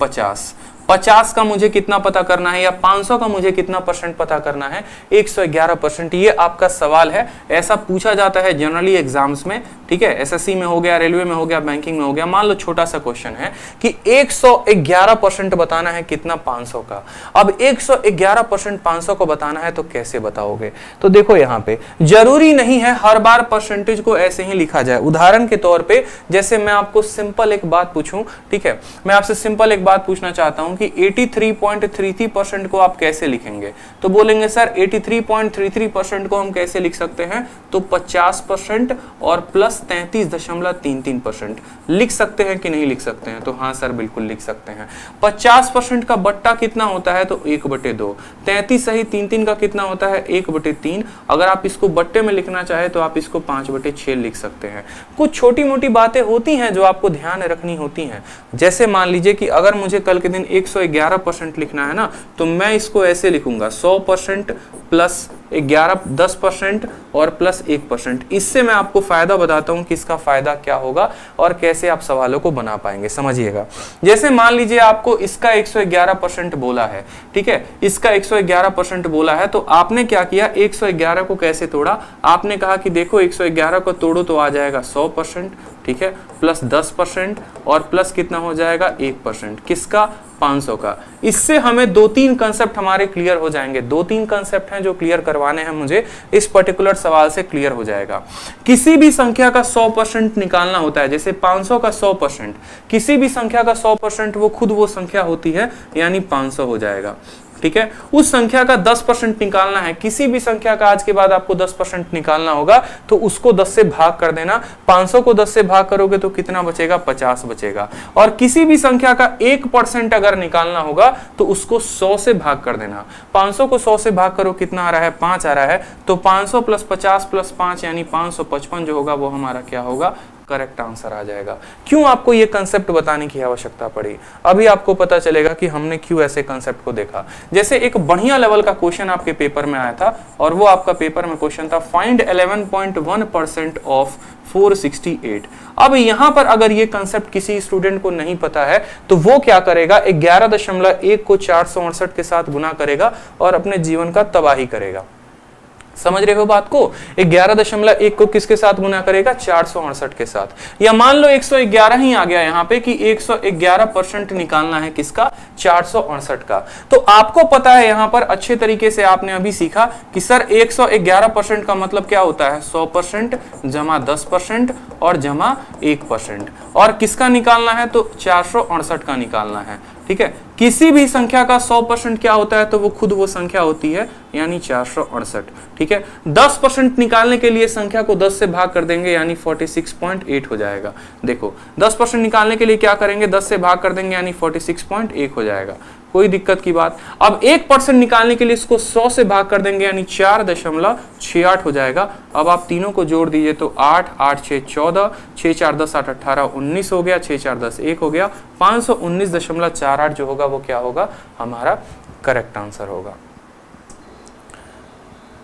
50 का मुझे कितना पता करना है, या 500 का मुझे कितना परसेंट पता करना है, 111%। ये आपका सवाल है, ऐसा पूछा जाता है जनरली एग्जाम्स में, ठीक है। एसएससी में हो गया, रेलवे में हो गया, बैंकिंग में हो गया। मान लो छोटा सा क्वेश्चन है कि 111% बताना है कितना, 500 का। अब 111% 500 को बताना है तो कैसे बताओगे? तो देखो यहाँ पे जरूरी नहीं है हर बार परसेंटेज को ऐसे ही लिखा जाए। उदाहरण के तौर पे जैसे मैं आपको सिंपल एक बात पूछूं, ठीक है, मैं आपसे सिंपल एक बात पूछना चाहता हूं कि 83.33% को आप कैसे लिखेंगे? तो बोलेंगे सर 83.33% को हम कैसे लिख सकते हैं? तो 50% और प्लस 33.33% लिख सकते हैं कि नहीं लिख सकते हैं? तो हाँ सर बिल्कुल लिख सकते हैं। 50% का बट्टा कितना होता है? तो 1/2। 33 सही 3 का कितना होता है? 1/3। अगर आप इसको बट्टे में लिखना चाहे तो आप इसको 5/6 लिख सकते हैं। कुछ छोटी मोटी बातें होती हैं जो आपको ध्यान रखनी होती हैं। जैसे मान लीजिए कि अगर मुझे कल के दिन 111% लिखना है ना, तो मैं इसको ऐसे लिखूंगा 100% प्लस 10% और प्लस 1%। इससे मैं आपको फायदा बताता हूं कि इसका फायदा क्या होगा और कैसे आप सवालों को बना पाएंगे, समझिएगा। जैसे मान लीजिए आपको इसका 111% बोला है, ठीक है, इसका 111% बोला है, तो आपने क्या किया, 111 को कैसे तोड़ा? आपने कहा कि देखो 111 को तोड़ो तो आ जाएगा 100%, ठीक है, प्लस 10% और प्लस कितना हो जाएगा 1%, किसका? 500 का। इससे हमें 2-3 कंसेप्ट हमारे क्लियर हो जाएंगे। 2-3 कंसेप्ट हैं जो क्लियर करवाने हैं मुझे, इस पर्टिकुलर सवाल से क्लियर हो जाएगा। किसी भी संख्या का 100% निकालना होता है, जैसे 500 का 100%, किसी भी संख्या का 100% वो खुद वो संख्या होती है, यानी 500 हो जाएगा, ठीक है। उस संख्या का 10% निकालना है, किसी भी संख्या का आज के बाद आपको 10% निकालना होगा, तो उसको 10 से भाग कर देना। 500 को 10 से भाग करोगे तो कितना बचेगा? 50 बचेगा। और किसी भी संख्या का 1% अगर निकालना होगा तो उसको 100 से भाग कर देना। 500 को 100 से भाग करो, कितना आ रहा है? 5 आ रहा है। तो 500 प्लस 50 प्लस 5 यानी 555 जो होगा वो हमारा क्या होगा? करेक्ट आंसर आ जाएगा। क्यों आपको ये कंसेप्ट बताने की आवश्यकता पड़ी? अभी आपको पता चलेगा कि हमने क्यों ऐसे कंसेप्ट को देखा। जैसे एक बढ़िया लेवल का क्वेश्चन आपके पेपर में आया था, और वो आपका पेपर में क्वेश्चन था फाइंड 11.1% ऑफ 468। अब यहां पर अगर ये कंसेप्ट किसी स्टूडेंट को नहीं पता है तो वो क्या करेगा? 11.1 को 468 के साथ गुना करेगा और अपने जीवन का तबाही करेगा। समझ रहे हो बात को? 11.1 को किसके साथ गुना करेगा? 468 के साथ। या मान लो 111 ही आ गया यहाँ पे कि 111% निकालना है किसका? 468 का। तो आपको पता है यहाँ पर अच्छे तरीके से आपने अभी सीखा कि सर 111% का मतलब क्या होता है? 100% जमा 10% और जमा 1%। और किसका निकालना है? तो 468 का निकालना है, ठीक है। किसी भी संख्या का 100% क्या होता है? तो वो खुद वो संख्या होती है, यानी 468, ठीक है। 10% निकालने के लिए संख्या को 10 से भाग कर देंगे, यानी 46.8 हो जाएगा। देखो 10% निकालने के लिए क्या करेंगे? 10 से भाग कर देंगे, यानी 46.1 हो जाएगा। कोई दिक्कत की बात। अब 1% निकालने के लिए इसको 100 से भाग कर देंगे, यानी 4.68 हो जाएगा। अब आप तीनों को जोड़ दीजिए तो 8, 8 6 14, 6 4 10 8 18 19 हो गया, 6 4 10 1 हो गया। 519.48 जो होगा वो क्या होगा? हमारा करेक्ट आंसर होगा।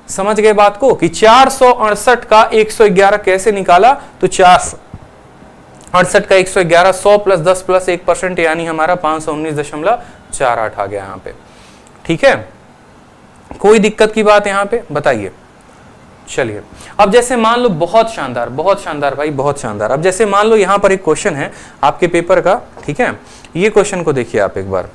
समझ गए बात को कि 468 का 111 कैसे निकाला? तो 468 का 111 100 प्लस 10 प्लस 1% यानी हमारा 519.48 आ गया यहाँ पे, ठीक है। कोई दिक्कत की बात यहाँ पे बताइए? चलिए अब जैसे मान लो, बहुत शानदार भाई, बहुत शानदार। अब जैसे मान लो यहाँ पर एक क्वेश्चन है आपके पेपर का, ठीक है। ये क्वेश्चन को देखिए आप एक बार।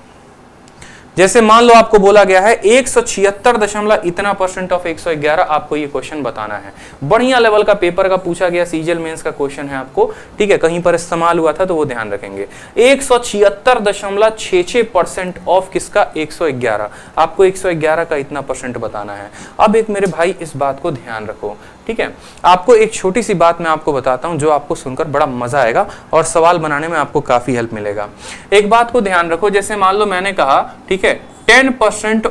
जैसे मान लो आपको बोला गया है 176 इतना % ऑफ 111, आपको ये क्वेश्चन बताना है। बढ़िया लेवल का पेपर का पूछा गया, सीजीएल मेंस का क्वेश्चन है आपको, ठीक है। कहीं पर इस्तेमाल हुआ था तो वो ध्यान रखेंगे। 176.66% ऑफ किसका? 111। आपको 111 का इतना % बताना है। अब एक मेरे भाई इस बात को ध्यान रखो, ठीक है। आपको एक छोटी सी बात मैं आपको बताता हूं जो आपको सुनकर बड़ा मजा आएगा और सवाल बनाने में आपको काफी हेल्प मिलेगा। एक बात को ध्यान रखो, जैसे मान लो मैंने कहा, ठीक है, 10%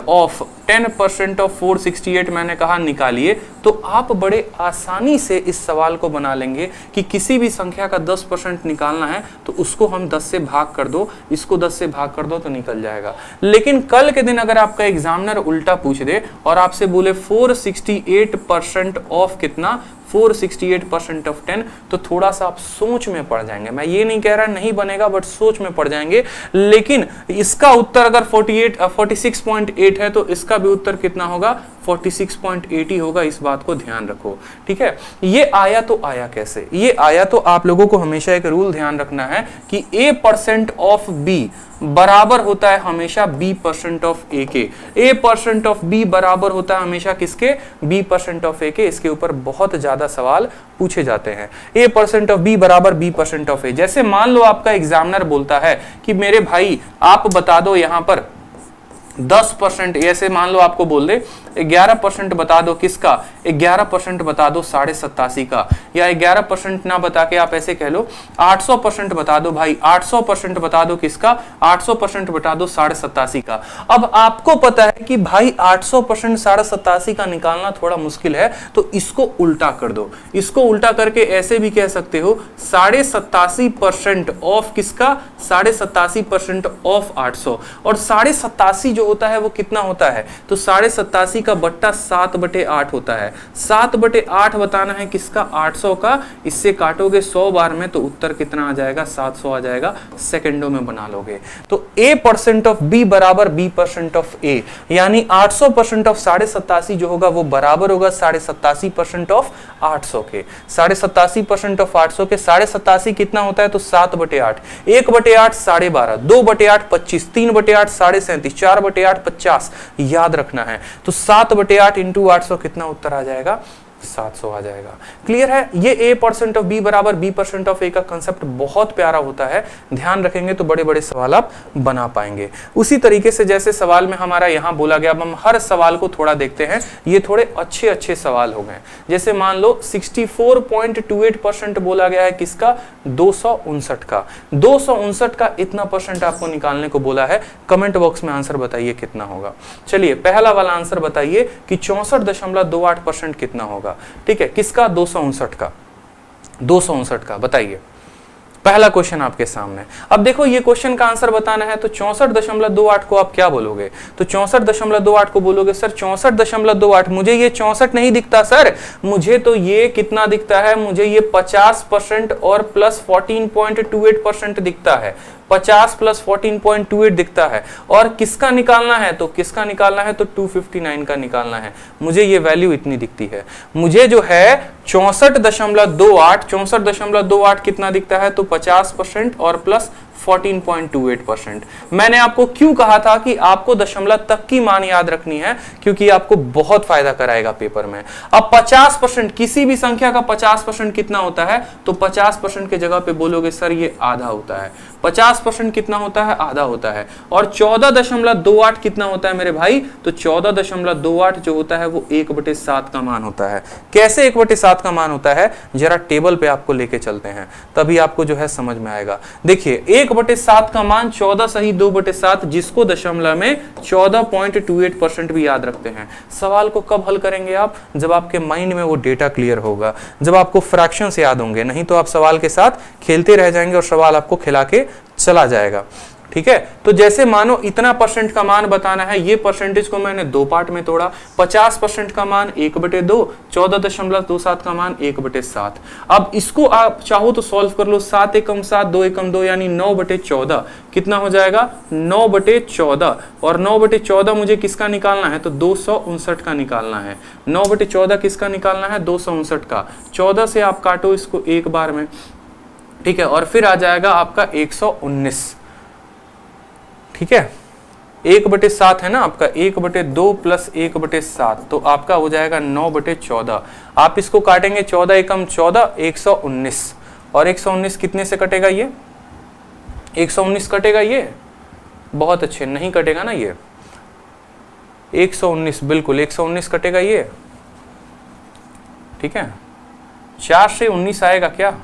ऑफ 468 मैंने कहा निकालिए, तो आप बड़े आसानी से इस सवाल को बना लेंगे कि किसी भी संख्या का 10% निकालना है तो उसको हम 10 से भाग कर दो, इसको 10 से भाग कर दो तो निकल जाएगा। लेकिन कल के दिन अगर आपका एग्जामिनर उल्टा पूछ दे और आपसे बोले 468% ऑफ कितना, 468% ऑफ 10, तो थोड़ा सा आप सोच में पड़ जाएंगे। मैं ये नहीं कह रहा नहीं बनेगा, बट सोच में पड़ जाएंगे। लेकिन इसका उत्तर अगर 46.8 है तो इसका भी उत्तर कितना होगा, 46.8 ही होगा। इस बात को ध्यान रखो, ठीक है। ये आया तो आया कैसे, ये आया तो आप लोगों को हमेशा एक रूल ध्यान रखना है कि A% ऑफ B बराबर होता है हमेशा B% ऑफ A के। A% ऑफ B बराबर होता है हमेशा किसके, B% ऑफ A के। इसके ऊपर बहुत ज्यादा सवाल पूछे जाते हैं। A% ऑफ B बराबर B% ऑफ A। जैसे मान लो आपका एग्जामिनर बोलता है कि मेरे भाई आप बता दो यहां पर 10%, ऐसे मान लो आपको बोल दे 11% बता दो किसका, 11% बता दो 87.5 का, या 11% ना बता के आप ऐसे कह लो 800% बता दो भाई, 800% बता दो किसका, 800% बता दो 87.5 का। अब आपको पता है कि भाई 800% 87.5 का निकालना थोड़ा मुश्किल है, तो इसको उल्टा कर दो। इसको उल्टा करके ऐसे भी कह सकते हो 87.5% ऑफ किसका, 87.5% ऑफ 800। और 87.5 जो होता है वो कितना होता है, तो 87.5 का बट्टा 7/8 होता है। 7/8 बताना है किसका, 800 का। इससे काटोगे 100 बार में तो उत्तर कितना आ जाएगा, 700 आ जाएगा। सेकंडों में बना लोगे। तो A% ऑफ B बराबर B% ऑफ A, यानी 800% ऑफ 87.5 जो होगा वो बराबर होगा 87.5% ऑफ 800 के। 87.5% ऑफ 800 के 87.5 कितना होता है, तो 7/8, 1/8 12.5, 2/8 25, 3/8 37.5, 4/8 50 याद रखना है। तो 7/8 इंटू 800 कितना उत्तर आ जाएगा, 700 आ जाएगा। क्लियर है। ये A% ऑफ B बराबर B% ऑफ A का कंसेप्ट बहुत प्यारा होता है, ध्यान रखेंगे तो बड़े बड़े सवाल आप बना पाएंगे। उसी तरीके से जैसे सवाल में हमारा यहाँ बोला गया, अब हम हर सवाल को थोड़ा देखते हैं। ये थोड़े अच्छे अच्छे सवाल हो गए। जैसे मान लो 64.28% बोला गया है किसका, 259 का। 259 का इतना परसेंट आपको निकालने को बोला है। कमेंट बॉक्स में आंसर बताइए कितना होगा। चलिए पहला वाला आंसर बताइए कि 64.28% कितना होगा। ठीक है, किसका, 259 का। 259 का बताइए। पहला क्वेश्चन आपके सामने। अब देखो ये क्वेश्चन का आंसर बताना है तो 64.28 को आप क्या बोलोगे, तो 64.28 को बोलोगे सर 64.28, मुझे ये 64 नहीं दिखता सर, मुझे तो ये कितना दिखता है, मुझे ये 50% और प्लस 14.28% दिखता है। 50 प्लस 14.28 दिखता है। और किसका निकालना है, तो किसका निकालना है, तो 259 का निकालना है। मुझे ये वैल्यू इतनी दिखती है। मुझे जो है 64.28 कितना दिखता है, तो 50% और प्लस 14.28%। मैंने आपको क्यों कहा था कि आपको दशमलव तक की मान याद रखनी है, क्योंकि आपको बहुत फायदा कराएगा पेपर में। अब 50%, किसी भी संख्या का 50% कितना होता है, तो 50% के जगह पे बोलोगे सर ये आधा होता है। 50% कितना होता है, आधा होता है। और 14.28 कितना होता है मेरे भाई, तो 14.28 जो होता है वो 1/7 का मान होता है। कैसे 1/7 का मान होता है, जरा टेबल पे आपको लेके चलते हैं, तभी आपको जो है समझ में आएगा। देखिए 1/7 का मान 14 सही 2/7, जिसको दशमलव में 14.28% भी याद रखते हैं। सवाल को कब हल करेंगे आप, जब आपके माइंड में वो डेटा क्लियर होगा, जब आपको फ्रैक्शंस याद होंगे। नहीं तो आप सवाल के साथ खेलते रह जाएंगे और सवाल आपको खिला के चला जाएगा। ठीक है, तो जैसे मानो इतना परसेंट का मान बताना है, ये परसेंटेज को मैंने दो पार्ट में तोड़ा। 50% का मान 1/2, 14.27 का मान 1/7। अब इसको आप चाहो तो सॉल्व कर लो। 7 एकम 7, 2 एकम 2 यानी 9/14 कितना हो जाएगा, 9/14। और 9/14 मुझे किसका निकालना है, तो 259 का निकालना है। 9/14 किसका निकालना है, 259 का। 14 से आप काटो इसको एक बार में, ठीक है, और फिर आ जाएगा आपका 119। ठीक है, 1/7 है ना आपका, 1/2 प्लस 1/7, तो आपका हो जाएगा 9/14। आप इसको काटेंगे 14 एकम 14, 119। और 119 कितने से कटेगा, ये 119 कटेगा, ये बहुत अच्छे, नहीं कटेगा ना ये 119, बिल्कुल 119 कटेगा ये। ठीक है, 4 से 19 आएगा क्या,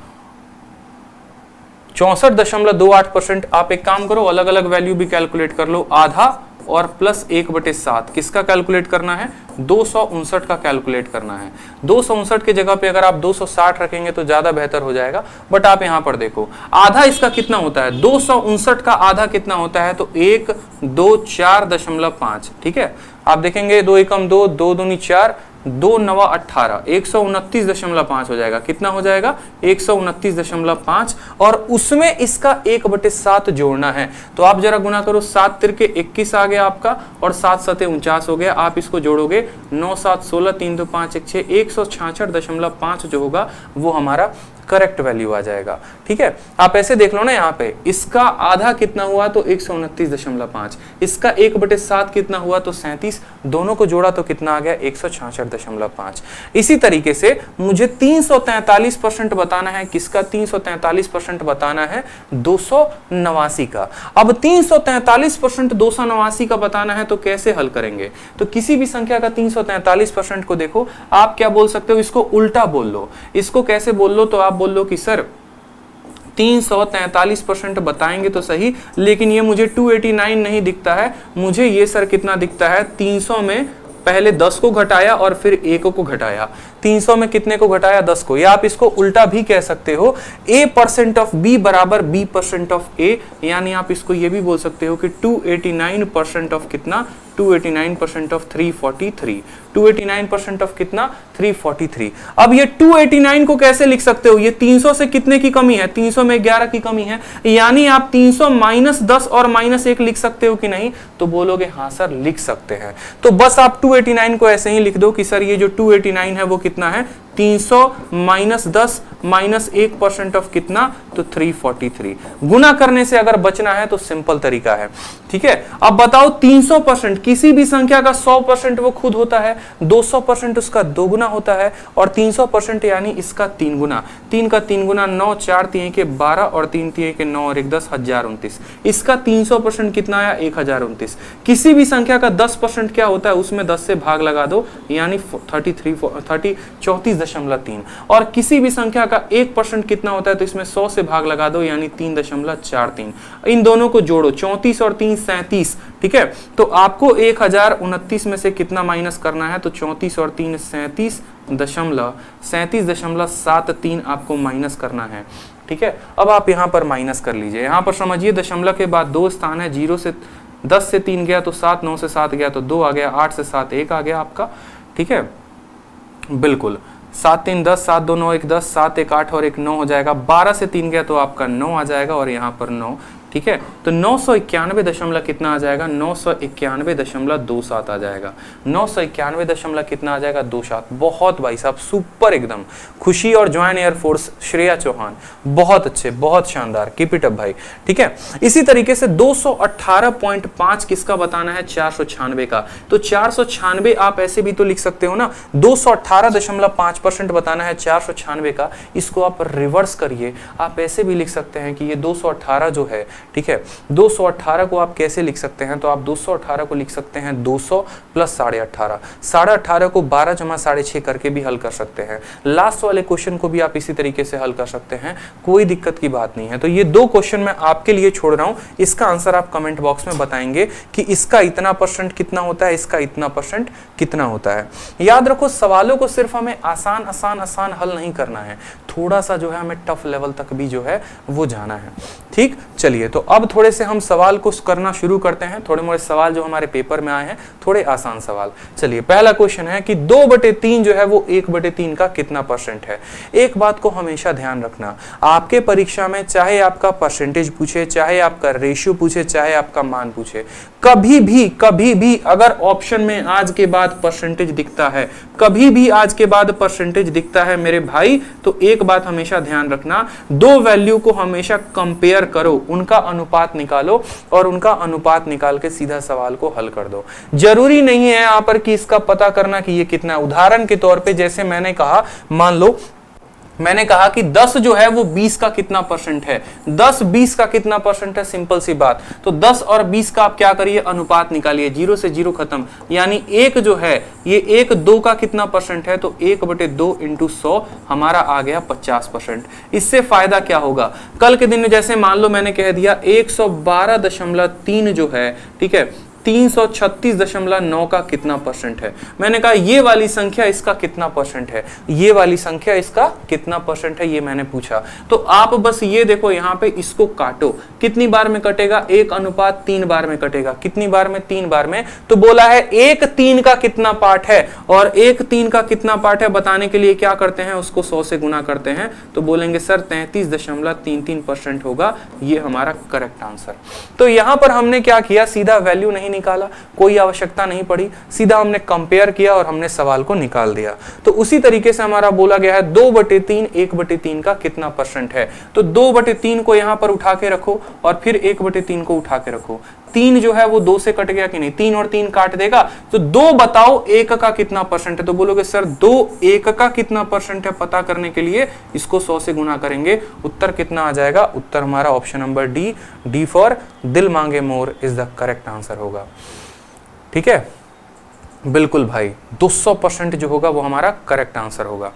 64.28%। आप एक काम करो, अलग अलग वैल्यू भी कैलकुलेट कर लो। आधा और प्लस 1/7 किसका कैलकुलेट करना है? 259 का कैलकुलेट करना है। 259 की जगह पे अगर आप 260 रखेंगे तो ज्यादा बेहतर हो जाएगा, बट आप यहां पर देखो आधा इसका कितना होता है, 259 का आधा कितना होता है, तो 124.5। ठीक है, आप देखेंगे 2 एकम 2, 2 दूनी 4, 2 नवा 18, 129.5 हो जाएगा। कितना हो जाएगा? 129.5, और उसमें इसका 1/7 जोड़ना है। तो आप जरा गुना करो, 7 तिरके 21 आ गया आपका, और 7 सते 49 हो गया। आप इसको जोड़ोगे 9 7 16, 3 2 5 1 6, 166.5 जो होगा वो हमारा करेक्ट वैल्यू आ जाएगा। ठीक है, आप ऐसे देख लो ना, यहाँ पे इसका आधा कितना हुआ तो 129.5, इसका 1/7 कितना हुआ तो 37, दोनों को जोड़ा तो कितना आ गया 166.5। इसी तरीके से मुझे 343% बताना है, किसका 343% बताना है 289 का। अब 343% 289 का बताना है तो कैसे हल करेंगे? तो किसी भी संख्या का 343% को देखो, आप क्या बोल सकते हो, इसको उल्टा बोल लो। इसको कैसे बोल लो? तो आप बोल लो कि सर 343% बताएंगे तो सही, लेकिन ये मुझे 289 नहीं दिखता है, मुझे ये सर कितना दिखता है, 300 में पहले 10 को घटाया और फिर 1 को घटाया। 300 में कितने को घटाया? 10 को। या आप इसको उल्टा भी कह सकते हो, A% ऑफ B बराबर B% ऑफ A, यानी आप इसको ये भी बोल सकते हो कि 289% ऑफ कितना, 289% ऑफ 343, 289% ऑफ कितना 343। अब ये 289 को कैसे लिख सकते हो? ये 300 से कितने की कमी है? 300 में 11 की कमी है, यानी आप 300 माइनस 10 और माइनस 1 लिख सकते हो कि नहीं? तो बोलोगे हाँ सर लिख सकते हैं। तो बस आप 289 को ऐसे ही लिख दो कि सर ये जो 289 है वो कितना है, 300 माइनस 10 माइनस 1% ऑफ कितना, तो 343। गुना करने से अगर बचना है तो सिंपल तरीका है। ठीक है, अब बताओ 300%, किसी भी संख्या का 100% वो खुद होता है, 200% उसका 2 गुना होता है, और 300% यानी इसका 3 गुना। 3 का 3 गुना 9, 4 3 के 12, और 3 3 के 9 और 1 10, 1029। इसका 300% कितना आया? 1029। किसी भी संख्या का 10% क्या होता है, उसमें 10 से भाग लगा दो, यानी 34.3। और किसी भी संख्या का 1% कितना होता है, तो इसमें 100 से भाग लगा दो, यानी 3.43। इन दोनों को जोड़ो, 34 और 3 37। ठीक है, तो आपको 1029 में से कितना माइनस करना है, तो 34 और 3 37.73 आपको माइनस करना है। ठीक है, अब आप यहां पर माइनस कर लीजिए। यहां पर समझिए दशमलव के बाद 2 स्थान है, 0 से 10 से 3 गया तो 7, 9 से 7 गया तो 2 आ गया, 8 से 7 1 आ गया आपका। ठीक है, बिल्कुल 7 3 10, 7 2 9 1 10, 7 1 8 और 1 9 हो जाएगा। 12 से 3 गया तो आपका 9 आ जाएगा, और यहाँ पर 9। ठीक है, तो 991 दशमलव कितना आ जाएगा, 991.27 आ जाएगा। 991 दशमलव कितना आ जाएगा, 27। बहुत भाई साहब सुपर, एकदम खुशी और जॉइन एयरफोर्स श्रेया चौहान, बहुत अच्छे, बहुत शानदार, कीप इट अप भाई। ठीक है, इसी तरीके से 218.5 किसका बताना है, 496 का। तो 496 आप ऐसे भी तो लिख सकते हो ना, 218.5% बताना है 496 का। इसको आप रिवर्स करिए, आप ऐसे भी लिख सकते हैं कि ये 218 जो है, ठीक है, 218 को आप कैसे लिख सकते हैं, तो आप 218 को लिख सकते हैं 200 प्लस 18.5, 18.5 को 12 जमा 6.5 करके भी हल कर सकते हैं। लास्ट वाले क्वेश्चन को भी आप इसी तरीके से हल कर सकते हैं, कोई दिक्कत की बात नहीं है। तो ये 2 क्वेश्चन मैं आपके लिए छोड़ रहा हूं, इसका आंसर आप कमेंट बॉक्स में बताएंगे कि इसका इतना % कितना होता है, इसका इतना % कितना होता है। याद रखो, सवालों को सिर्फ हमें आसान आसान आसान हल नहीं करना है, थोड़ा सा जो है हमें टफ लेवल तक भी जो है वो जाना है। ठीक, चलिए तो अब थोड़े से हम सवाल को करना शुरू करते हैं। थोड़े मोड़े सवाल जो हमारे पेपर में आए हैं, थोड़े आसान सवाल। चलिए, पहला क्वेश्चन है कि 2/3 जो है वो 1/3 का कितना % है। एक बात को हमेशा ध्यान रखना, आपके परीक्षा में चाहे आपका परसेंटेज पूछे, चाहे आपका रेशियो पूछे, चाहे आपका मान पूछे, कभी भी अगर ऑप्शन में आज के बाद परसेंटेज दिखता है, कभी भी आज के बाद परसेंटेज दिखता है मेरे भाई, तो एक बात हमेशा ध्यान रखना, 2 वैल्यू को हमेशा कंपेयर करो, उनका अनुपात निकालो, और उनका अनुपात निकाल के सीधा सवाल को हल कर दो। जरूरी नहीं है यहां पर कि इसका पता करना कि ये कितना। उदाहरण के तौर पे जैसे मैंने कहा, मान लो मैंने कहा कि 10 जो है वो 20 का कितना % है, 10 20 का कितना % है, सिंपल सी बात। तो 10 और 20 का आप क्या करिए, अनुपात निकालिए, 0 से 0 खत्म, यानी 1 जो है ये 1 2 का कितना % है, तो 1/2 × 100 हमारा आ गया 50%। इससे फायदा क्या होगा, कल के दिन में जैसे मान लो मैंने कह दिया 112.3 जो है, ठीक है, 336.9 का कितना परसेंट है। मैंने कहा ये वाली संख्या इसका कितना परसेंट है, ये वाली संख्या इसका कितना परसेंट है, ये मैंने पूछा। तो आप बस ये देखो यहाँ पे इसको काटो, कितनी बार में कटेगा, 1:3 बार में कटेगा। कितनी बार में, 3 बार में। तो बोला है 1/3 का कितना पार्ट है, और 1/3 का कितना पार्ट है बताने के लिए क्या करते हैं, उसको 100 से गुना करते हैं। तो बोलेंगे सर 33.33% होगा, ये हमारा करेक्ट आंसर। तो यहां पर हमने क्या किया, सीधा वैल्यू नहीं निकाला, कोई आवश्यकता नहीं पड़ी, सीधा हमने कंपेयर किया और हमने सवाल को निकाल दिया। तो उसी तरीके से हमारा बोला गया है 2/3 1/3 का कितना परसेंट है। तो 2/3 को यहां पर उठा के रखो और फिर 1/3 को उठा के रखो। 3 जो है वो 2 से कट गया कि नहीं, 3 और 3 काट देगा। तो 2 बताओ 1 का कितना परसेंट है। तो बोलोगे सर 2 1 का कितना परसेंट है, पता करने के लिए इसको 100 से गुना करेंगे। उत्तर कितना आ जाएगा, उत्तर हमारा ऑप्शन नंबर डी फॉर दिल मांगे more is the correct answer होगा। ठीक है, बिल्कुल भाई 200% जो होगा वो हमारा करेक्ट आंसर होगा।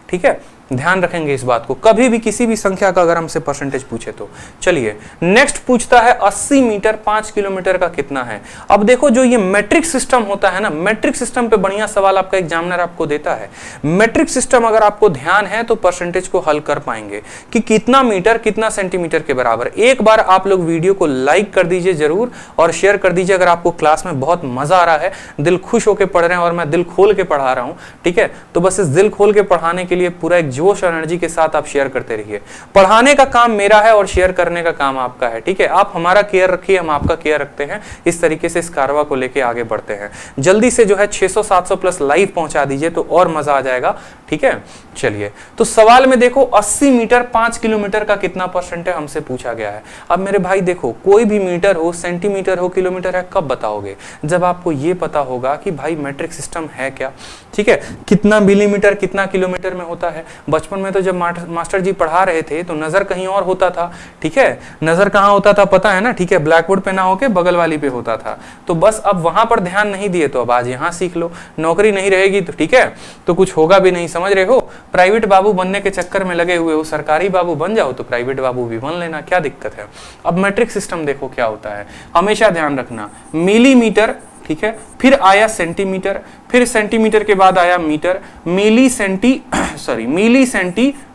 ठीक है, ध्यान रखेंगे इस बात को, कभी भी किसी भी संख्या का अगर हमसे परसेंटेज पूछे तो। चलिए नेक्स्ट पूछता है 80 मीटर 5 किलोमीटर का कितना है। अब देखो जो ये मैट्रिक सिस्टम होता है ना, मैट्रिक सिस्टम पे बढ़िया सवाल आपका एग्जामिनर आपको देता है। मैट्रिक सिस्टम अगर आपको ध्यान है तो परसेंटेज को हल कर पाएंगे कि कितना मीटर कितना सेंटीमीटर के बराबर। एक बार आप लोग वीडियो को लाइक कर दीजिए जरूर और शेयर कर दीजिए अगर आपको क्लास में बहुत मजा आ रहा है, दिल खुश होकर पढ़ रहे हैं और मैं दिल खोल के पढ़ा रहा हूं। ठीक है, तो बस इस दिल खोल के पढ़ाने के लिए पूरा एक जोश और एनर्जी के साथ आप शेयर करते रहिए। पढ़ाने का काम मेरा है और शेयर करने का काम आपका है। ठीक है, आप हमारा केयर रखिए, हम आपका केयर रखते हैं। इस तरीके से इस कारवा को लेके आगे बढ़ते हैं। जल्दी से जो है 600-700 प्लस लाइव पहुंचा दीजिए तो और मजा आ जाएगा। ठीक है, चलिए तो सवाल में देखो 80 मीटर 5 किलोमीटर का कितना परसेंट है हमसे पूछा गया है। अब मेरे भाई देखो कोई भी मीटर हो, सेंटीमीटर हो, किलोमीटर है, कब बताओगे, जब आपको ये पता होगा कि भाई मैट्रिक सिस्टम है क्या। ठीक है, कितना मिलीमीटर कितना किलोमीटर में होता है। बचपन में तो जब मास्टर जी पढ़ा रहे थे तो नजर कहीं और होता था। ठीक है, नजर कहाँ होता था पता है ना। ठीक है, ब्लैक बोर्ड पे ना होके बगल वाली पे होता था। तो बस अब वहां पर ध्यान नहीं दिए तो अब आज यहाँ सीख लो। नौकरी नहीं रहेगी तो ठीक है तो कुछ होगा भी नहीं, समझ रहे हो। प्राइवेट बाबू बनने के चक्कर में लगे हुए हो, सरकारी बाबू बन जाओ तो प्राइवेट बाबू भी बन लेना, क्या दिक्कत है। अब मैट्रिक सिस्टम देखो क्या होता है, हमेशा ध्यान रखना। मिलीमीटर, ठीक है, फिर आया सेंटीमीटर, फिर सेंटीमीटर के बाद आया मीटर, मिली सेंटी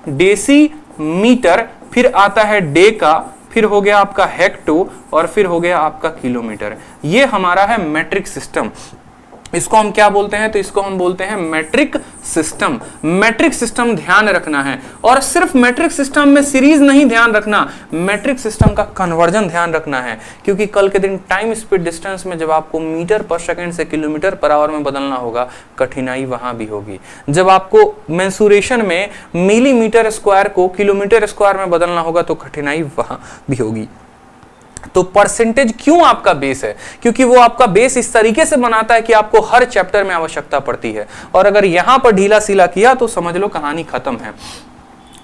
डेसी मीटर, फिर आता है डेका, फिर हो गया आपका हेक्टो और फिर हो गया आपका किलोमीटर। ये हमारा है मैट्रिक सिस्टम। इसको हम क्या बोलते हैं, तो इसको हम बोलते हैं मैट्रिक सिस्टम। मैट्रिक सिस्टम ध्यान रखना है, और सिर्फ मैट्रिक सिस्टम में सीरीज नहीं ध्यान रखना, मैट्रिक सिस्टम का कन्वर्जन ध्यान रखना है। क्योंकि कल के दिन टाइम स्पीड डिस्टेंस में जब आपको मीटर पर सेकंड से किलोमीटर पर आवर में बदलना होगा, कठिनाई वहां भी होगी। जब आपको मेंसुरेशन में मिलीमीटर स्क्वायर को किलोमीटर स्क्वायर में बदलना होगा तो कठिनाई वहां भी होगी। तो परसेंटेज क्यों आपका बेस है, क्योंकि वो आपका बेस इस तरीके से बनाता है कि आपको हर चैप्टर में आवश्यकता पड़ती है। और अगर यहां पर ढीला सीला किया तो समझ लो कहानी खत्म है।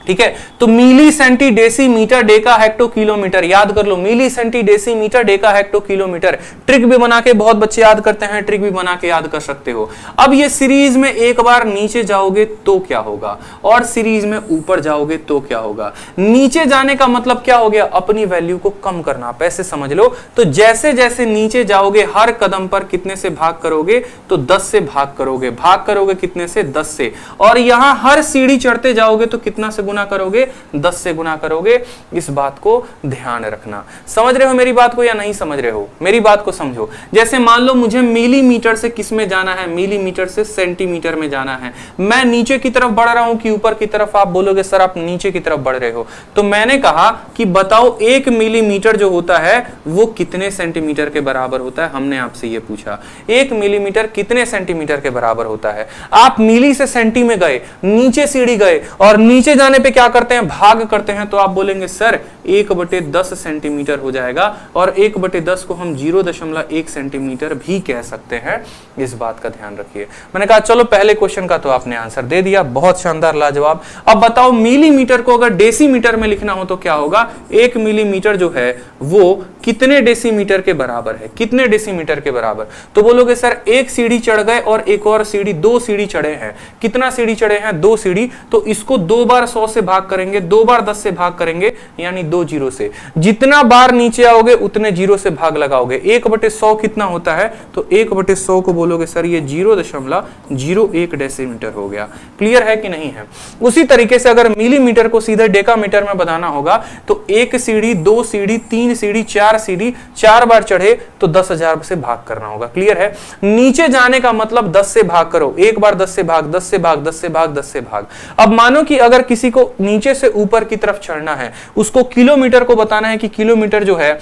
ठीक है, तो milli centi deci metre deca hecto kilometre याद कर लो। Milli centi deci metre deca hecto kilometre. Trick भी बना के बहुत बच्चे याद करते हैं, ट्रिक भी बना के याद कर सकते हो। अब ये सीरीज में एक बार नीचे जाओगे तो क्या होगा, और सीरीज में ऊपर जाओगे तो क्या होगा। नीचे जाने का मतलब क्या हो गया, अपनी वैल्यू को कम करना। पैसे समझ लो, तो जैसे जैसे नीचे जाओगे हर कदम पर कितने से भाग करोगे, तो 10 से भाग करोगे। भाग करोगे कितने से, 10 से। और यहां हर सीढ़ी चढ़ते जाओगे तो कितना से गुना करोगे, 10 से गुना करोगे। इस बात को ध्यान रखना। समझ रहे हो मेरी बात को या नहीं समझ रहे हो, मेरी बात को समझो। जैसे मान लो मुझे मिलीमीटर से किस में जाना है, मिलीमीटर से सेंटीमीटर में जाना है। मैं नीचे की तरफ बढ़ रहा हूं कि ऊपर की तरफ, आप बोलोगे सर आप नीचे की तरफ बढ़ रहे हो। तो मैंने कहा कि बताओ 1 मिलीमीटर जो होता है वो कितने सेंटीमीटर के बराबर होता है। हमने आपसे ये पूछा 1 मिलीमीटर कितने सेंटीमीटर के बराबर होता है। आप मिली से सेंटी में गए, नीचे सीढ़ी गए, और नीचे जाने पे क्या करते हैं, भाग करते हैं। तो आप बोलेंगे सर 1/10 सेंटीमीटर हो जाएगा, और 1/10 को हम 0.1 सेंटीमीटर भी कह सकते हैं। इस बात का ध्यान रखिए। मैंने कहा चलो पहले क्वेश्चन का तो आपने आंसर दे दिया, बहुत शानदार लाजवाब। अब बताओ मिलीमीटर को अगर डेसीमीटर में लिखना हो तो क्या होगा। 1 मिलीमीटर जो है वो कितने डेसीमीटर के बराबर है, कितने डेसीमीटर के बराबर। तो बोलोगे सर एक सीढ़ी चढ़ गए और एक और सीढ़ी, 2 सीढ़ी चढ़े हैं। कितना सीढ़ी चढ़े हैं, 2 सीढ़ी। तो इसको 2 बार 100 से भाग करेंगे, 2 बार 10 से भाग करेंगे, यानी 2 जीरो से। जितना बार नीचे आओगे उतने जीरो से भाग लगाओगे। 1/100 कितना होता है, तो 1/100 को बोलोगे सर ये 0.01 डेसीमीटर हो गया। क्लियर है कि नहीं है? उसी तरीके से अगर मिलीमीटर को सीधे डेकामीटर में बताना होगा तो 1 सीढ़ी, 2 सीढ़ी, 3 सीढ़ी, 4 सीढ़ी, 4 बार चढ़े तो 10,000 से भाग करना होगा। क्लियर है? नीचे जाने का मतलब 10 से भाग करो, एक बार 10 से भाग, 10 से भाग, 10 से भाग, 10 से भाग। अब मानो कि अगर किसी को नीचे से ऊपर की तरफ चढ़ना है, उसको किलोमीटर को बताना है कि किलोमीटर जो है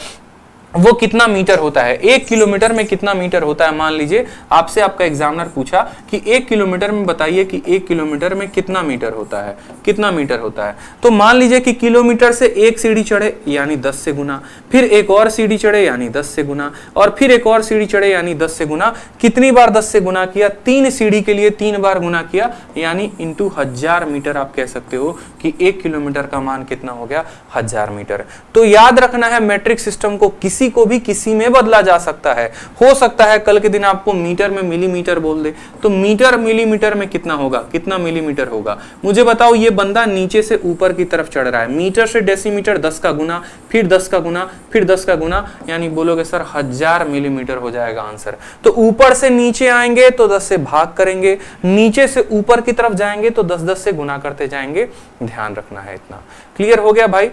वो कितना मीटर होता है, 1 किलोमीटर में कितना मीटर होता है। मान लीजिए आपसे आपका एग्जामिनर पूछा कि 1 किलोमीटर में बताइए कि 1 किलोमीटर में कितना मीटर होता है, कितना मीटर होता है। तो मान लीजिए कि किलोमीटर से एक सीढ़ी चढ़े यानी 10 से गुना, फिर एक और सीढ़ी चढ़े यानी 10 से गुना, और फिर एक और सीढ़ी चढ़े यानी 10 से गुना। कितनी बार 10 से गुना किया? 3 सीढ़ी के लिए 3 बार गुना किया, यानी इंटू 1000 मीटर। आप कह सकते हो कि 1 किलोमीटर का मान कितना हो गया, 1000 मीटर। तो याद रखना है मैट्रिक सिस्टम को किसी को भी किसी में बदला जा सकता है। हो सकता है कल के दिन आपको मीटर में मिलीमीटर बोल दे, तो मीटर मिलीमीटर में कितना होगा, कितना मिलीमीटर होगा? मुझे बताओ, ये बंदा नीचे से ऊपर की तरफ चढ़ रहा है, मीटर से डेसीमीटर 10 का गुना, फिर 10 का गुना, फिर 10 का गुना, यानी बोलोगे सर 1000 मिलीमीटर हो जाएगा आंसर। तो ऊपर से नीचे आएंगे तो 10 से भाग करेंगे, नीचे से ऊपर की तरफ जाएंगे तो 10-10 से गुना करते जाएंगे। ध्यान रखना है इतना। क्लियर हो गया भाई?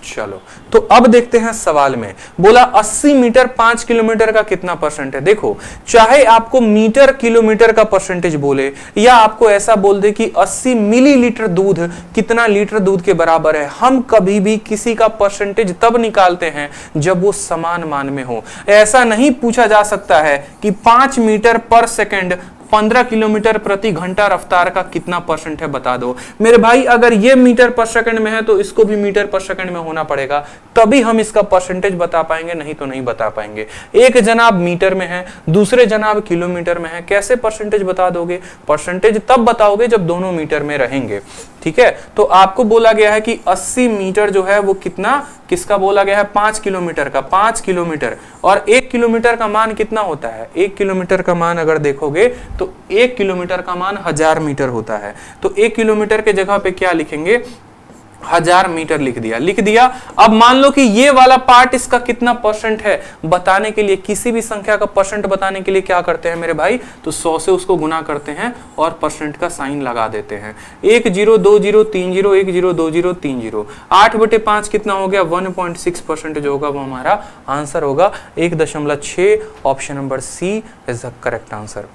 चलो, तो अब देखते हैं सवाल में। बोला 80 मीटर 5 किलोमीटर का कितना परसेंट है। देखो, चाहे आपको मीटर किलोमीटर का परसेंटेज बोले या आपको ऐसा बोल दे कि 80 मिलीलीटर दूध कितना लीटर दूध के बराबर है, हम कभी भी किसी का परसेंटेज तब निकालते हैं जब वो समान मान में हो। ऐसा नहीं पूछा जा सकता है कि 5 मीटर पर सेकंड 15 किलोमीटर प्रति घंटा रफ्तार का कितना परसेंट है, बता दो। मेरे भाई, अगर ये मीटर पर सेकंड में है तो इसको भी मीटर पर सेकंड में होना पड़ेगा, तभी हम इसका परसेंटेज बता पाएंगे, नहीं तो नहीं बता पाएंगे। एक जनाब मीटर में है, दूसरे जनाब किलोमीटर में है, कैसे परसेंटेज बता दोगे? परसेंटेज तब बताओगे जब दोनों मीटर में रहेंगे। ठीक है, तो आपको बोला गया है कि 80 मीटर जो है वो कितना, किसका बोला गया है? 5 किलोमीटर का। 5 किलोमीटर, और 1 किलोमीटर का मान कितना होता है? 1 किलोमीटर का मान अगर देखोगे तो 1 किलोमीटर का मान 1000 मीटर होता है। तो 1 किलोमीटर के जगह पे क्या लिखेंगे? 1000 मीटर लिख दिया। अब मान लो कि ये वाला पार्ट इसका कितना परसेंट है बताने के लिए, किसी भी संख्या का परसेंट बताने के लिए क्या करते हैं मेरे भाई? तो 100 से उसको गुना करते हैं और परसेंट का साइन लगा देते हैं। 1 0 2 0 3 0 1 0 2 0 3 0। 8/5 कितना हो गया? 1.6% जो होगा वो हमारा आंसर होगा। 1.6। Option number C is the correct answer.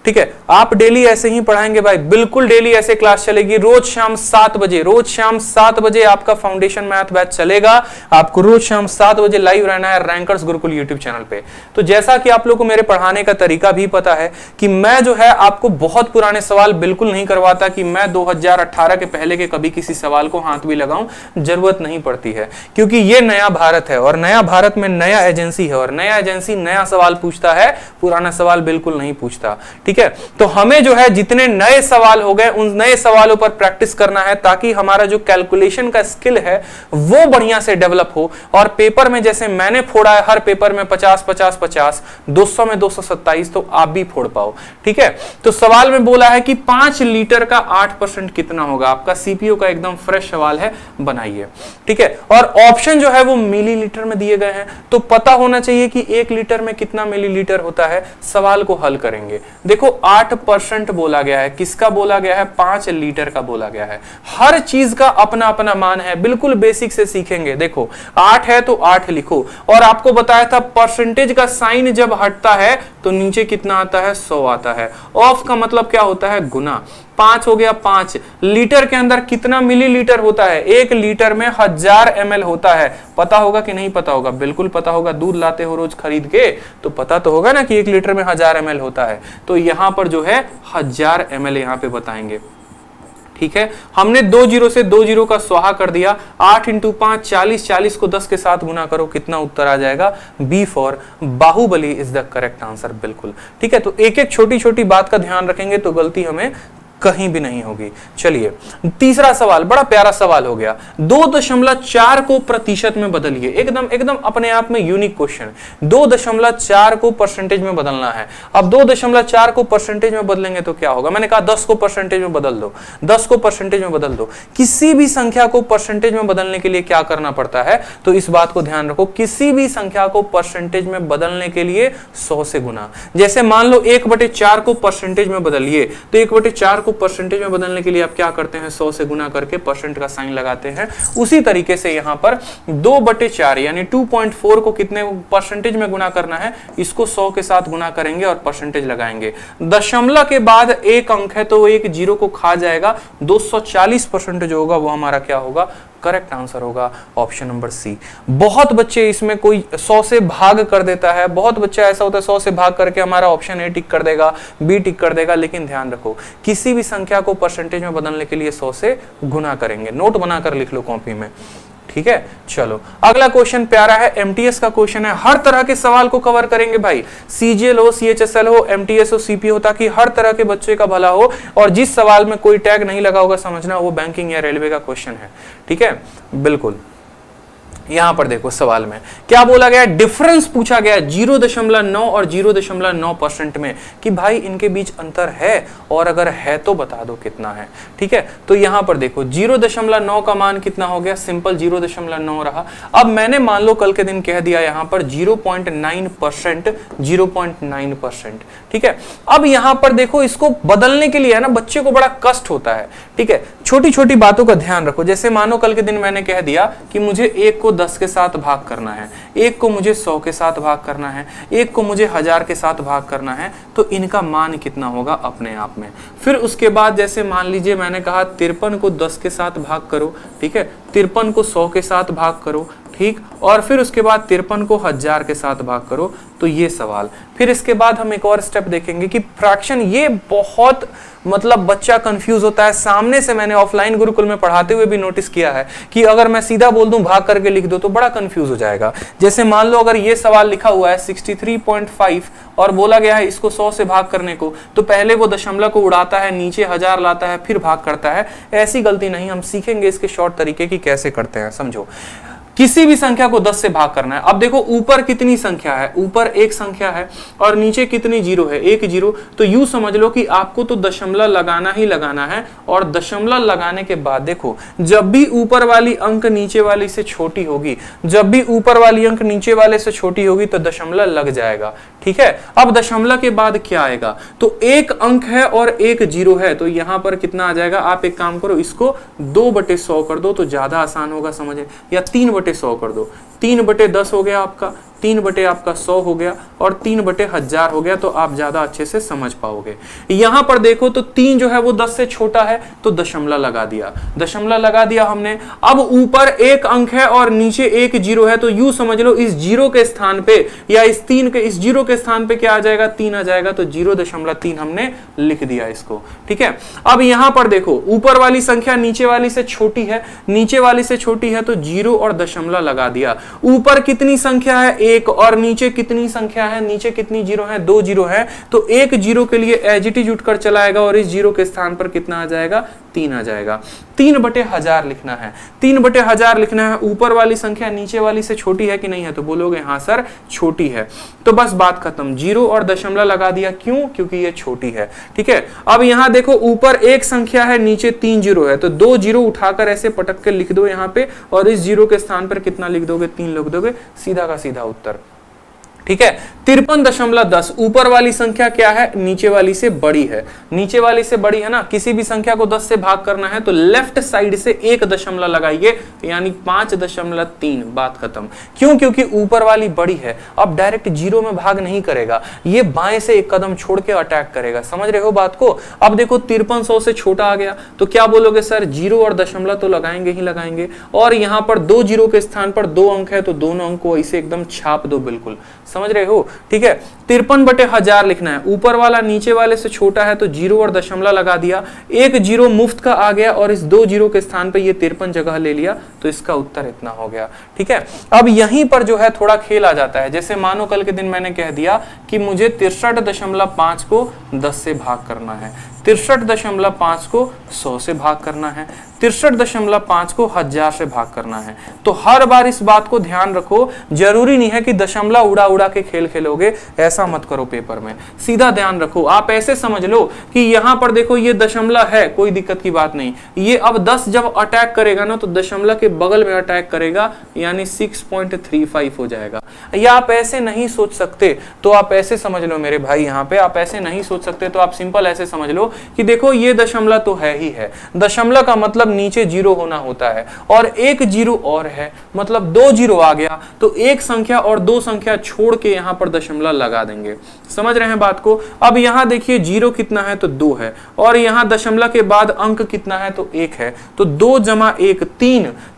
ठीक है, आप डेली ऐसे ही पढ़ाएंगे भाई, बिल्कुल डेली ऐसे क्लास चलेगी। रोज शाम 7 बजे, रोज शाम 7 बजे आपका फाउंडेशन मैथ बैच चलेगा। आपको रोज शाम 7 बजे लाइव रहना है रैंकर्स गुरुकुल यूट्यूब चैनल पे। तो जैसा कि आप लोगों को मेरे पढ़ाने का तरीका भी पता है कि मैं जो है आपको बहुत पुराने सवाल बिल्कुल नहीं करवाता कि मैं 2018 के पहले के कभी किसी सवाल को हाथ भी लगाऊं, जरूरत नहीं पड़ती है, क्योंकि ये नया भारत है और नया भारत में नया एजेंसी है और नया एजेंसी नया सवाल पूछता है, पुराना सवाल बिल्कुल नहीं पूछता। ठीक है, तो हमें जो है जितने नए सवाल हो गए उन नए सवालों पर प्रैक्टिस करना है, ताकि हमारा जो कैलकुलेशन का स्किल है वो बढ़िया से डेवलप हो। और पेपर में जैसे मैंने फोड़ा है, हर पेपर में 50 50 50, 200 में 227, तो आप भी फोड़ पाओ। ठीक है, तो सवाल में बोला है कि 5 लीटर का 8% कितना होगा। आपका सीपीयू का एकदम फ्रेश सवाल है, बनाइए। ठीक है, और ऑप्शन जो है वो मिलीलीटर में दिए गए हैं, तो पता होना चाहिए कि 1 लीटर में कितना मिलीलीटर होता है। सवाल को हल करेंगे। देखो, 8% बोला गया है, किसका बोला गया है? 5 लीटर का बोला गया है। हर चीज का अपना अपना मान है, बिल्कुल बेसिक से सीखेंगे। देखो, 8 है तो 8 लिखो, और आपको बताया था परसेंटेज का साइन जब हटता है तो नीचे कितना आता है? 100 आता है। ऑफ का मतलब क्या होता है? गुना। 5 हो गया 5। लीटर के अंदर कितना मिलीलीटर होता है? 1 लीटर में 1000 ml होता है। पता होगा कि नहीं पता होगा? बिल्कुल पता होगा। दूध लाते हो रोज खरीद के, तो पता तो होगा ना कि 1 लीटर में 1000 ml होता है। तो यहां पर जो है 1000 ml यहां पे बताएंगे। ठीक है, हमने 2 जीरो से 2 जीरो का स्वाहा कर दिया। 8 × 5 40, 40 को 10 के साथ गुना करो, कितना उत्तर आ जाएगा? B for Baahubali is the correct answer. बिल्कुल ठीक है, तो एक एक छोटी छोटी बात का ध्यान रखेंगे तो गलती हमें कहीं भी नहीं होगी। चलिए तीसरा सवाल, बड़ा प्यारा सवाल हो गया, 2.4 को प्रतिशत में बदलिए। एकदम एकदम अपने आप में यूनिक क्वेश्चन। 2.4 को परसेंटेज में बदलना है। अब 2.4 को परसेंटेज में बदलेंगे तो क्या होगा? मैंने कहा 10 को परसेंटेज में बदल दो, 10 को परसेंटेज में बदल दो। किसी भी संख्या को परसेंटेज में बदलने के लिए क्या करना पड़ता है? तो इस बात को ध्यान रखो, किसी भी संख्या को परसेंटेज में बदलने के लिए 100 से गुना। जैसे मान लो 1/4 को परसेंटेज में बदलिए, तो 1/4 को परसेंटेज में बदलने के लिए आप क्या करते हैं? 100 से गुना करके परसेंट का साइन लगाते हैं। उसी तरीके से यहां पर 2/4 यानी 2.4 को कितने परसेंटेज में गुना करना है? इसको 100 के साथ गुना करेंगे और परसेंटेज लगाएंगे। दशमलव के बाद एक अंक है तो एक जीरो को खा जाएगा। 240% जो होगा वो हमारा क्या होगा? करेक्ट आंसर होगा ऑप्शन नंबर सी। बहुत बच्चे इसमें कोई 100 से भाग कर देता है, बहुत बच्चा ऐसा होता है 100 से भाग करके हमारा ऑप्शन ए टिक कर देगा, बी टिक कर देगा। लेकिन ध्यान रखो, किसी भी संख्या को परसेंटेज में बदलने के लिए 100 से गुना करेंगे। नोट बनाकर लिख लो कॉपी में, ठीक है। चलो अगला क्वेश्चन प्यारा है, एमटीएस का क्वेश्चन है। हर तरह के सवाल को कवर करेंगे भाई, सीजीएल हो, सीएचएसएल हो, एमटीएस हो, सीपी हो, ताकि हर तरह के बच्चे का भला हो। और जिस सवाल में कोई टैग नहीं लगा होगा समझना वो बैंकिंग या रेलवे का क्वेश्चन है, ठीक है। बिल्कुल यहां पर देखो सवाल में क्या बोला गया, डिफरेंस पूछा गया 0.9 और 0.9% में कि भाई इनके बीच अंतर है, और अगर है तो बता दो कितना है, ठीक है। तो यहां पर देखो 0.9 का मान कितना हो गया? सिंपल 0.9 रहा। अब मैंने मान लो कल के दिन कह दिया यहां पर 0.9%, 0.9%, ठीक है। अब यहां पर देखो इसको बदलने के लिए है ना बच्चे को बड़ा कष्ट होता है, ठीक है। छोटी छोटी बातों का ध्यान रखो। जैसे मानो कल के दिन मैंने कह दिया कि मुझे 1 को 10 के साथ भाग करना है, 1 को मुझे 100 के साथ भाग करना है, 1 को मुझे 1000 के साथ भाग करना है, तो इनका मान कितना होगा अपने आप में। फिर उसके बाद जैसे मान लीजिए मैंने कहा 53 को 10 के साथ भाग करो, ठीक है, 53 को 100 के साथ भाग करो, ठीक, और फिर उसके बाद 53 को 1000 के साथ भाग करो। तो ये सवाल, फिर इसके बाद हम एक और स्टेप देखेंगे कि फ्रैक्शन, ये बहुत मतलब बच्चा कंफ्यूज होता है। सामने से मैंने ऑफलाइन गुरुकुल में पढ़ाते हुए भी नोटिस किया है कि अगर मैं सीधा बोल दूं भाग करके लिख दो तो बड़ा कंफ्यूज हो जाएगा। जैसे मान लो अगर ये सवाल लिखा हुआ है 63.5 और बोला गया है इसको 100 से भाग करने को, तो पहले वो दशमलव को उड़ाता है, नीचे 1000 लाता है, फिर भाग करता है। ऐसी गलती नहीं, हम सीखेंगे इसके शॉर्ट तरीके की कैसे करते हैं। समझो, किसी भी संख्या को 10 से भाग करना है। अब देखो ऊपर कितनी संख्या है, ऊपर एक संख्या है और नीचे कितनी जीरो है, एक जीरो। तो यूं समझ लो कि आपको तो दशमलव लगाना ही लगाना है, और दशमलव लगाने के बाद देखो जब भी ऊपर वाली अंक नीचे वाली से छोटी होगी, जब भी ऊपर वाली अंक नीचे वाले से छोटी होगी तो दशमलव लग जाएगा, ठीक है। अब दशमलव के बाद क्या आएगा? तो एक अंक है और एक जीरो है, तो यहां पर कितना आ जाएगा? आप एक काम करो, इसको 2/100 कर दो तो ज्यादा आसान होगा समझे, या 3/100 कर दो। 3/10 हो गया आपका, 3/100 हो गया, और 3/1000 हो गया, तो आप ज्यादा अच्छे से समझ पाओगे। यहां पर देखो तो 3 जो है वो 10 से छोटा है, तो दशमलव लगा दिया, दशमलव लगा दिया हमने। अब ऊपर एक अंक है और नीचे एक जीरो है, तो यूं समझ लो इस जीरो के स्थान पे या इस 3 के, इस जीरो के स्थान पे क्या आ जाएगा? 3 आ जाएगा, तो 0.3 हमने लिख दिया इसको, ठीक है। अब यहां पर देखो ऊपर वाली संख्या नीचे वाली से छोटी है, नीचे वाली से छोटी है, तो जीरो और दशमलव लगा दिया। ऊपर कितनी संख्या है? एक, और नीचे कितनी संख्या है? नीचे कितनी जीरो है? 2 जीरो है, तो एक जीरो के लिए एज इट इज उठकर चला आएगा, और इस जीरो के स्थान पर कितना आ जाएगा? 3 आ जाएगा। 3/1000 लिखना है, 3/1000 लिखना है। ऊपर वाली संख्या नीचे वाली से छोटी है कि नहीं है? तो बोलोगे हाँ सर छोटी है, तो बस बात खत्म। जीरो और दशमलव लगा दिया, क्यों? क्योंकि ये छोटी है, ठीक है। अब यहां देखो ऊपर एक संख्या है, नीचे 3 जीरो है, तो 2 जीरो उठाकर ऐसे पटक के लिख दो यहां पे, और इस जीरो के स्थान पर कितना लिख दोगे? 3 लिख दोगे, सीधा का सीधा उत्तर, ठीक है। 53.10 ऊपर वाली संख्या क्या है? नीचे वाली से बड़ी है, नीचे वाली से बड़ी है ना। किसी भी संख्या को 10 से भाग करना है तो लेफ्ट साइड से एक दशमलव लगाइए, यानी 5.3, बात खत्म। क्यों? क्योंकि ऊपर वाली बड़ी है। अब डायरेक्ट जीरो में भाग नहीं करेगा, ये बाएं से एक कदम छोड़ के अटैक करेगा। समझ रहे हो बात को? अब देखो 5300 से छोटा आ गया, तो क्या बोलोगे? सर जीरो और दशमलव तो लगाएंगे ही लगाएंगे, और यहां पर 2 जीरो के स्थान पर 2 अंक है, तो दोनों अंक को इसे एकदम छाप दो, बिल्कुल समझ रहे हो, ठीक है। 53/1000 लिखना है, ऊपर वाला नीचे वाले से छोटा है, तो जीरो और दशमलव लगा दिया, एक जीरो मुफ्त का आ गया, और इस 2 जीरो के स्थान पे ये 53 जगह ले लिया, तो इसका उत्तर इतना हो गया, ठीक है। अब यहीं पर जो है थोड़ा खेल आ जाता है। जैसे मानो कल के दिन मैंने कह दिया कि मुझे 63.5 को 10 से भाग करना है, 63.5 को 100 से भाग करना है, 63.5 को 1000 से भाग करना है। तो हर बार इस बात को ध्यान रखो, जरूरी नहीं है कि दशमलव उड़ा उड़ा के खेल खेलोगे, ऐसा मत करो पेपर में। सीधा ध्यान रखो, आप ऐसे समझ लो कि यहां पर देखो ये दशमलव है, कोई दिक्कत की बात नहीं। ये अब 10 जब अटैक करेगा ना तो दशमलव के बगल में अटैक करेगा, यानी 6.35 हो जाएगा। या आप ऐसे नहीं सोच सकते तो आप ऐसे समझ लो मेरे भाई, यहाँ पे आप ऐसे नहीं सोच सकते तो आप सिंपल ऐसे समझ लो कि देखो ये दशमलव तो है ही है, दशमलव का मतलब नीचे जीरो होना होता है, और एक जीरो और है, मतलब 2 जीरो आ गया, तो एक संख्या और 2 संख्या छोड़ के यहां पर दशमलव लगा देंगे। समझ रहे हैं बात को? अब यहां देखिए जीरो कितना है तो 2 है, और यहां दशमलव के बाद अंक कितना है तो 1 है, तो 2 जमा 1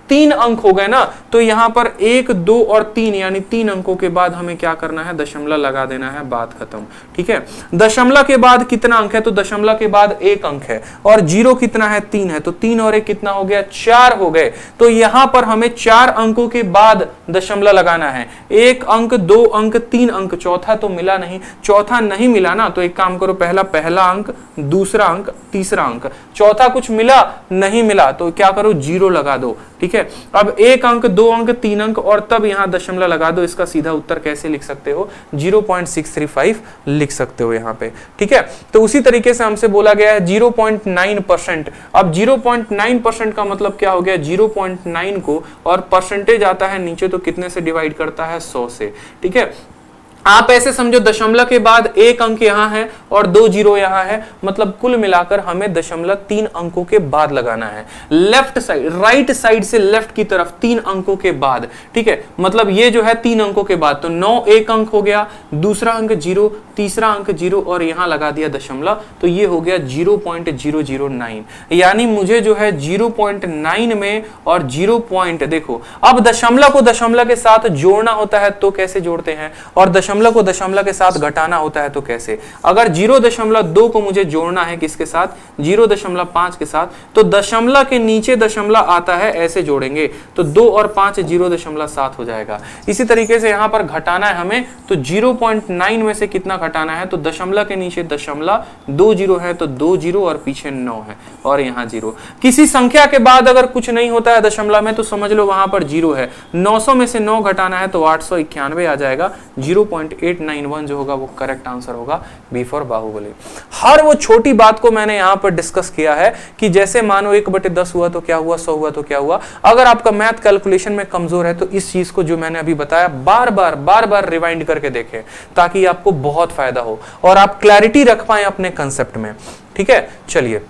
3 अंक हो गए ना। तो यहां पर 1 2 और 3 यानी 3 अंकों के बाद हमें क्या करना है, दशमलव लगा देना है, बात खत्म। ठीक है, दशमलव के बाद कितना अंक है तो दशमलव के बाद 1 अंक है, और जीरो कितना है 3 है, तो 3 और 1 कितना हो गया, 4 हो गए। तो यहां पर हमें 4 अंकों के बाद दशमलव लगाना है, 1 अंक 2 अंक 3 अंक, चौथा तो मिला नहीं, चौथा नहीं मिला ना, तो एक काम करो, पहला अंक, दूसरा अंक, तीसरा अंक, चौथा कुछ मिला नहीं मिला तो क्या करो, जीरो लगा दो। ठीक है, अब 1 अंक 2 अंक 3 अंक और तब यहां दशमलव लगा दो। इसका सीधा उत्तर कैसे लिख सकते हो, 0.635 लिख सकते हो यहां पे। ठीक है, तो उसी तरीके से हमसे बोला गया है 0.9%। अब 0.9% का मतलब क्या हो गया, 0.9 को, और परसेंटेज आता है नीचे तो कितने से डिवाइड करता है, 100 से। ठीक है, आप ऐसे समझो दशमलव के बाद 1 अंक यहां है और 2 जीरो यहां है, मतलब कुल मिलाकर हमें दशमलव 3 अंकों के बाद लगाना है, लेफ्ट साइड, राइट साइड से लेफ्ट की तरफ 3 अंकों के बाद। ठीक है, मतलब ये जो है 3 अंकों के बाद, तो 9 1 अंक हो गया, दूसरा अंक 0, तीसरा अंक 0 और यहां लगा दिया दशमलव, तो ये हो गया 0.009। यानी मुझे जो है 0.9 में और 0. देखो अब दशमलव को दशमलव के साथ जोड़ना होता है तो कैसे जोड़ते हैं, और दशमलव को दशमलव के साथ घटाना होता है तो कैसे। अगर 0.2 को मुझे जोड़ना है किसके साथ, 0.5 के साथ, तो दशमलव के नीचे दशमलव आता है, ऐसे जोड़ेंगे तो 2 और 5 0.7 हो जाएगा। इसी तरीके से यहां पर घटाना है हमें, तो 0.9 में से कितना घटाना है, तो दशमलव के नीचे दशमलव, 2 जीरो है तो 2 जीरो और पीछे 9 है और यहां 0। किसी संख्या के बाद अगर कुछ नहीं होता है दशमलव में तो समझ लो वहां पर 0 है। 900 में से 9 घटाना है तो 891 आ जाएगा। 0.891 जो होगा वो करेक्ट आंसर होगा, बी फॉर बाहुबली। हर वो छोटी बात को मैंने यहां पर डिस्कस किया है कि जैसे मानो 1/10 हुआ तो क्या हुआ, 100 हुआ तो क्या हुआ। अगर आपका मैथ कैलकुलेशन में कमजोर है तो इस चीज को जो मैंने अभी बताया बार बार रिवाइंड करके देखें, ताकि आपको बहुत फायदा हो और आप क्लैरिटी रख पाए अपने कंसेप्ट में। ठीक है, चलिए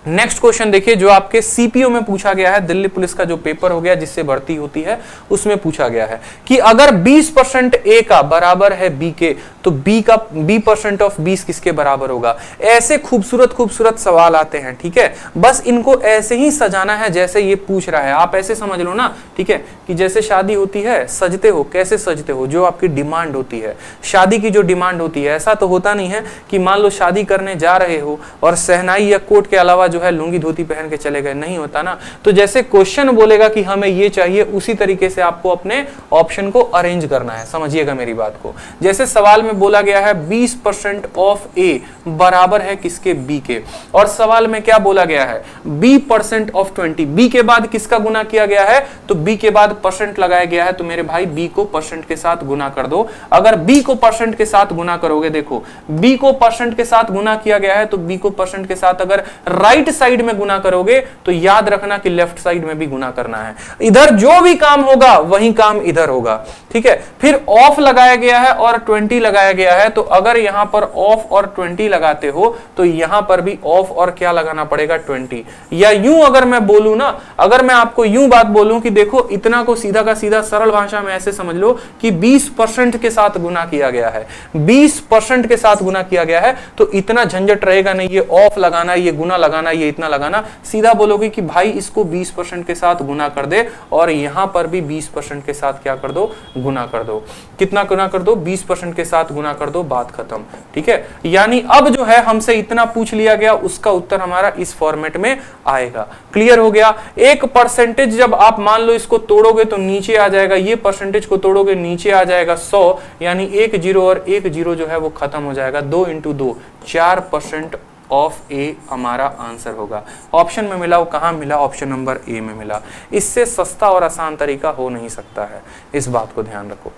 नेक्स्ट क्वेश्चन देखिए, जो आपके सीपीओ में पूछा गया है, दिल्ली पुलिस का जो पेपर हो गया जिससे भर्ती होती है उसमें पूछा गया है कि अगर 20% ए का बराबर है बी के, तो B% ऑफ 20 किसके बराबर होगा। ऐसे खूबसूरत सवाल आते हैं। ठीक है, बस इनको ऐसे ही सजाना है जैसे ये पूछ रहा है, आप ऐसे समझ लो ना। ठीक है, कि जैसे शादी होती है, सजते हो, कैसे सजते हो, जो आपकी डिमांड होती है, शादी की जो डिमांड होती है। ऐसा तो होता नहीं है कि मान लो शादी करने जा रहे हो और सहनाई या कोट के अलावा जो है लुंगी धोती पहन के चले गए, नहीं होता ना। तो जैसे क्वेश्चन बोलेगा कि हमें ये चाहिए, उसी तरीके से आपको अपने ऑप्शन को अरेंज करना है। समझिएगा मेरी बात को। जैसे सवाल में बोला गया है 20% ऑफ ए बराबर है किसके, बी के, और सवाल में क्या बोला गया है, B% ऑफ 20। बी के बाद किसका गुना किया गया है, तो बी के बाद परसेंट लगाया गया है, तो मेरे भाई बी को परसेंट के साथ गुना कर दो। अगर बी को परसेंट के साथ गुना करोगे, देखो बी को परसेंट के साथ गुना किया गया है, तो बी को परसेंट के साथ अगर राइट साइड में गुना करोगे तो याद रखना कि लेफ्ट साइड में भी गुना करना है। इधर जो भी काम होगा वही काम इधर होगा। ठीक है, फिर ऑफ लगाया गया है और 20 लगाया गया है, तो अगर यहां पर ऑफ और 20 लगाते हो तो यहां पर भी ऑफ और क्या लगाना पड़ेगा, 20। या यूं अगर मैं बोलूं ना, अगर मैं आपको यूं बात बोलूं कि देखो इतना को सीधा का सीधा सरल भाषा में ऐसे समझ लो कि 20% के साथ गुना किया गया है, 20% के साथ गुना किया गया है, तो इतना झंझट रहेगा नहीं, ये ऑफ लगाना, ये गुना लगाना, ये इतना लगाना। सीधा बोलोगे कि भाई इसको 20% के साथ गुना कर दे और यहां पर भी 20% के साथ क्या कर दो, गुना कर दो। कितना गुना कर दो, 20% के साथ गुना कर दो, बात खत्म। ठीक है, यानी अब जो है हमसे इतना पूछ लिया गया, उसका उत्तर हमारा इस फॉर्मेट में आएगा। क्लियर हो गया। एक परसेंटेज जब आप मान लो इसको तोड़ोगे तो नीचे आ जाएगा, ये परसेंटेज को तोड़ोगे नीचे आ जाएगा 100, यानी 1 जीरो और 1 जीरो जो है वो खत्म हो जाएगा। 2 × 2 4% ऑफ ए हमारा आंसर होगा। ऑप्शन में मिला, वो कहाँ मिला? ऑप्शन नंबर ए में मिला। इससे सस्ता और आसान तरीका हो नहीं सकता है, इस बात को ध्यान रखो।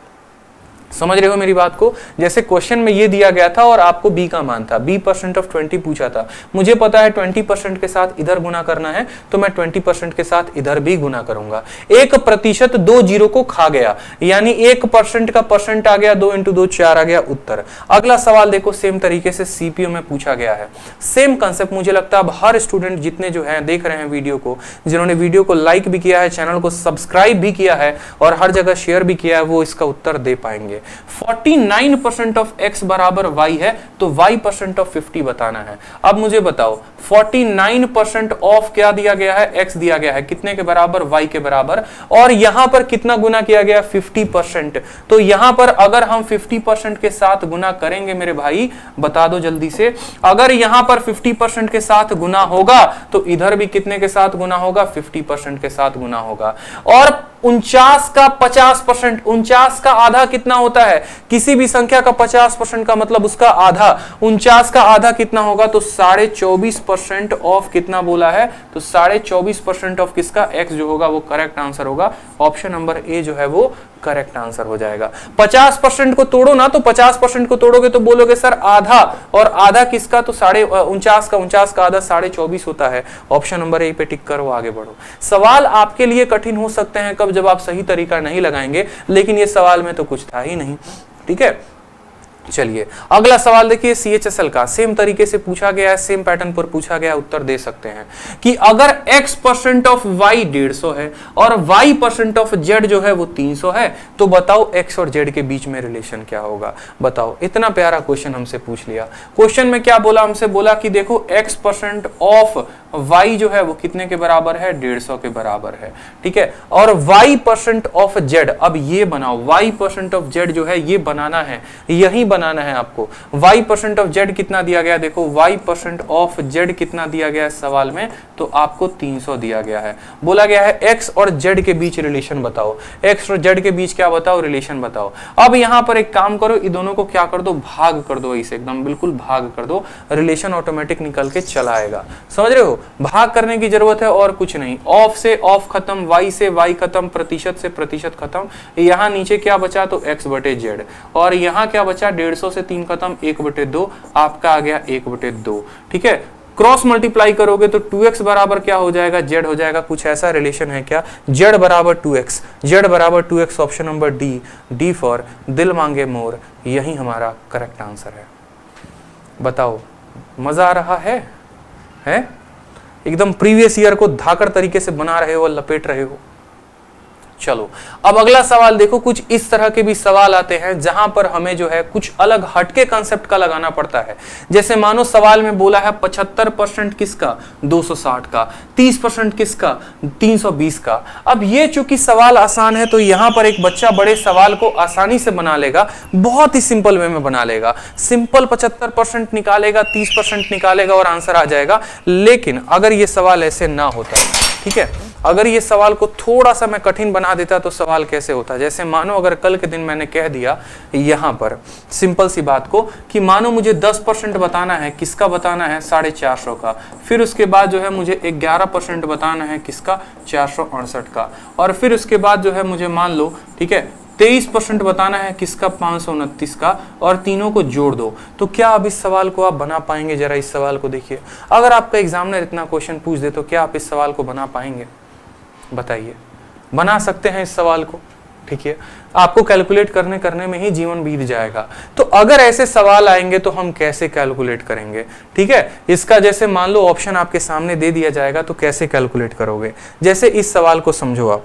समझ रहे हो मेरी बात को? जैसे क्वेश्चन में ये दिया गया था और आपको बी का मान था, b% ऑफ 20 पूछा था, मुझे पता है 20% के साथ इधर गुना करना है, तो मैं 20% के साथ इधर भी गुना करूंगा। 1% 2 जीरो को खा गया, यानी 1% का परसेंट आ गया, 2 × 2 4 आ गया उत्तर। अगला सवाल देखो, सेम तरीके से सीपीयू में पूछा गया है, सेम कंसेप्ट। मुझे लगता है अब हर स्टूडेंट जितने जो है देख रहे हैं वीडियो को, जिन्होंने वीडियो को लाइक भी किया है, चैनल को सब्सक्राइब भी किया है और हर जगह शेयर भी किया है, वो इसका उत्तर दे पाएंगे। 49% ऑफ x बराबर y है, तो y% ऑफ 50 बताना है। अब मुझे बताओ 49% ऑफ क्या दिया गया है? x दिया गया है, कितने के बराबर? y के बराबर। और यहां पर कितना गुना किया गया? 50%। तो यहां पर अगर हम 50% के साथ गुना करेंगे मेरे भाई, बता दो जल्दी से, अगर यहां पर 50% के साथ गुना होगा तो इधर भी कितने के साथ गुना होगा? 50% के साथ गुना होगा। और 49 का 50%, 49 का आधा कितना होता है? किसी भी संख्या का 50% का मतलब उसका आधा। 49 का आधा कितना होगा? तो 24.5% ऑफ कितना बोला है? तो 24.5% ऑफ किसका? x जो होगा वो करेक्ट आंसर होगा। ऑप्शन नंबर ए जो है वो करेक्ट आंसर हो जाएगा। 50% को तोड़ो ना, तो 50% को तोड़ोगे तो बोलोगे सर आधा, और आधा किसका? तो 49 का आधा 24.5 होता है। ऑप्शन नंबर ए पे टिक करो, आगे बढ़ो। सवाल आपके लिए कठिन हो सकते हैं कब? जब आप सही तरीका नहीं लगाएंगे, लेकिन ये सवाल में तो कुछ था ही नहीं। ठीक है, चलिए अगला सवाल देखिए, CHSL का सेम तरीके से पूछा गया है, सेम पैटर्न पर पूछा गया, उत्तर दे सकते हैं कि अगर x% ऑफ y 150 है और y% ऑफ z जो है वो 300 है, तो बताओ x और z के बीच में रिलेशन क्या होगा? बताओ, इतना प्यारा क्वेश्चन हमसे पूछ लिया। क्वेश्चन में क्या बोला? हमसे बोला कि देखो x% ऑफ y जो है वो कितने के बराबर है? 150 के बराबर है। ठीक है, और y% ऑफ z, अब ये बनाओ, y% ऑफ z जो है ये बनाना है, यही बनाना है आपको। y% ऑफ z कितना दिया गया? देखो y% ऑफ z कितना दिया गया है सवाल में? तो आपको 300 दिया गया है। बोला गया है x और z के बीच रिलेशन बताओ, x और z के बीच क्या बताओ? रिलेशन बताओ। अब यहां पर एक काम करो, इन दोनों को क्या कर दो? भाग कर दो, इसे एकदम बिल्कुल भाग कर दो, रिलेशन ऑटोमेटिक निकल के चला आएगा। समझ रहे हो? भाग करने की जरूरत है और कुछ नहीं। ऑफ से ऑफ खत्म, y से y खत्म, प्रतिशत से प्रतिशत खत्म। यहां नीचे क्या बचा? तो x/z, और यहां क्या बचा? 150 से 3 खत्म, 1/2 आपका आ गया 1/2। ठीक है, क्रॉस मल्टीप्लाई करोगे तो 2x बराबर क्या हो जाएगा? z हो जाएगा। कुछ ऐसा रिलेशन है क्या? z बराबर 2x, z बराबर 2x। Option number D for दिल मांगे मोर, यही हमारा करेक्ट आंसर है। बताओ, मजा आ रहा है? एकदम प्रीवियस ईयर को धाकड़ तरीके से बना रहे हो, लपेट रहे हो। चलो अब अगला सवाल देखो, कुछ इस तरह के भी सवाल आते हैं जहां पर हमें जो है कुछ अलग हटके कंसेप्ट का लगाना पड़ता है। जैसे मानो सवाल में बोला है 75% किसका? 260 का, 30% किसका? 320 का। अब ये चूंकि सवाल आसान है तो यहां पर एक बच्चा बड़े सवाल को आसानी से बना लेगा, बहुत ही सिंपल वे में बना लेगा। सिंपल 75% निकालेगा, 30% निकालेगा और आंसर आ जाएगा। लेकिन अगर ये सवाल ऐसे ना होता, ठीक है, अगर ये सवाल को थोड़ा सा मैं कठिन बना देता तो सवाल कैसे होता? जैसे मानो अगर कल के दिन मैंने कह दिया यहां पर सिंपल सी बात को कि मानो मुझे 10% बताना है, किसका बताना है? 450 का। फिर उसके बाद जो है मुझे 11% बताना है, किसका? 468 का। और फिर उसके बाद जो है मुझे मान लो, ठीक है, 23% बताना है, किसका? 529 का, और तीनों को जोड़ दो। तो क्या अब इस सवाल को आप बना पाएंगे? जरा इस सवाल को देखिए। अगर आपका एग्जामिनर इतना क्वेश्चन पूछ दे तो क्या आप इस सवाल को बना पाएंगे? बताइए, बना सकते हैं इस सवाल को? ठीक है, आपको कैलकुलेट करने में ही जीवन बीत जाएगा। तो अगर ऐसे सवाल आएंगे तो हम कैसे कैलकुलेट करेंगे? ठीक है, इसका जैसे मान लो ऑप्शन आपके सामने दे दिया जाएगा तो कैसे कैलकुलेट करोगे? जैसे इस सवाल को समझो आप,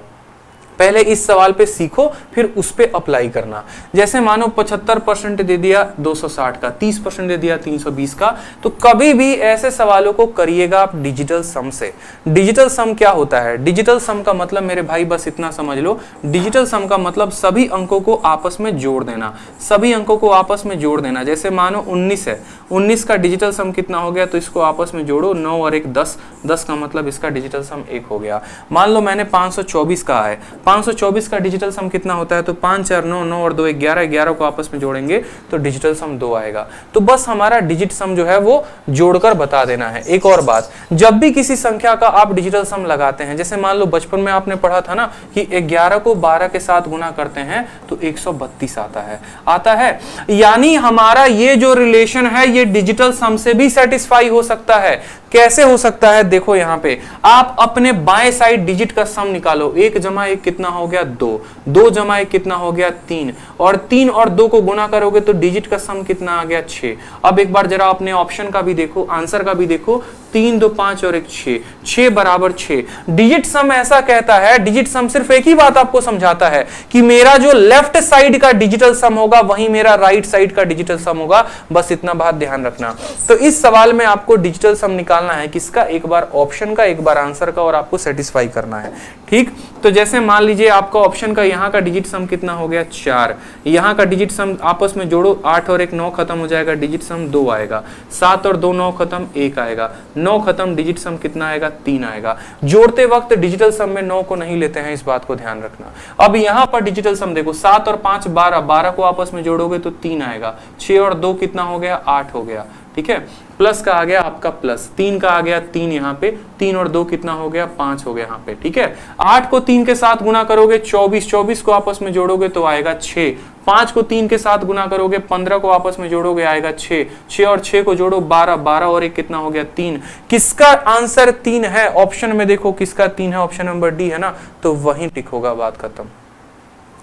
पहले इस सवाल पे सीखो, फिर उस पे अप्लाई करना। जैसे मानो 75% दे दिया 260 का, 30% दे दिया 320 का, तो कभी भी ऐसे सवालों को करिएगा आप डिजिटल सम से। डिजिटल सम क्या होता है? डिजिटल सम का मतलब मेरे भाई बस इतना समझ लो, डिजिटल सम का मतलब सभी अंकों को आपस में जोड़ देना, सभी अंकों को आपस में जोड़ देना। जैसे मानो 19 है, 19 का डिजिटल सम कितना हो गया? तो इसको आपस में जोड़ो, 9 और 1 10, 10 का मतलब इसका डिजिटल सम 1 हो गया। मान लो मैंने 524 कहा है, 524 का डिजिटल सम कितना होता है, तो 5 4 9, 9 और 2 11, 11 को आपस में जोड़ेंगे तो डिजिटल सम 2 आएगा। तो बस हमारा डिजिट सम जो है वो जोड़कर बता देना है। एक और बात, जब भी किसी संख्या का आप डिजिटल सम लगाते हैं, जैसे मान लो बचपन में आपने पढ़ा था ना कि 11 को 12 के साथ गुना करते हैं तो 132 आता है। यानी हमारा ये जो रिलेशन है ये डिजिटल सम से भी सेटिस्फाई हो सकता है। कैसे हो सकता है, देखो यहां पे आप अपने बाएं साइड डिजिट का सम निकालो। 1 जमा 1 कितना हो गया 2, 2 जमा 1 कितना हो गया 3, और 3 और 2 को गुना करोगे तो डिजिट का सम कितना आ गया 6। अब एक बार जरा अपने ऑप्शन का भी देखो, आंसर का भी देखो, 3 2 5 और 1 6, 6 बराबर 6। डिजिट सम ऐसा कहता है, डिजिट सम सिर्फ एक ही बात आपको समझाता है कि मेरा जो लेफ्ट साइड का डिजिटल सम होगा वही मेरा राइट साइड का डिजिटल सम होगा। बस इतना बात ध्यान रखना। तो इस सवाल में आपको डिजिटल सम निकालना है किसका, एक बार ऑप्शन का एक बार आंसर का, और आपको सेटिस्फाई करना है। ठीक, तो जैसे मान लीजिए आपका ऑप्शन का यहाँ का डिजिट सम कितना हो गया 4, यहाँ का डिजिट सम आपस में जोड़ो, 8 और 1 9 खत्म हो जाएगा, डिजिट सम 2 आएगा, 7 और 2 9 खत्म 1 आएगा, 9 खत्म, डिजिट सम कितना आएगा 3 आएगा। जोड़ते वक्त डिजिटल सम में 9 को नहीं लेते हैं, इस बात को ध्यान रखना। अब यहाँ पर डिजिटल सम देखो, 7 और 5 12, 12 को आपस में जोड़ोगे तो 3 आएगा, 6 और 2 कितना हो गया 8 हो गया। ठीक है, प्लस का आ गया आपका प्लस, 3 का आ गया 3 यहाँ पे, 3 और 2 कितना हो गया 5 हो गया यहाँ पे। ठीक है, 8 को 3 के साथ गुना करोगे 24, 24 को आपस में जोड़ोगे तो आएगा 6, 5 को 3 के साथ गुना करोगे 15 को आपस में जोड़ोगे आएगा 6, 6 और 6 को जोड़ो 12, 12 और 1 कितना हो गया 3। किसका आंसर 3 है, ऑप्शन में देखो किसका 3 है, ऑप्शन नंबर डी है ना, तो वहीं टिक होगा, बात खत्म।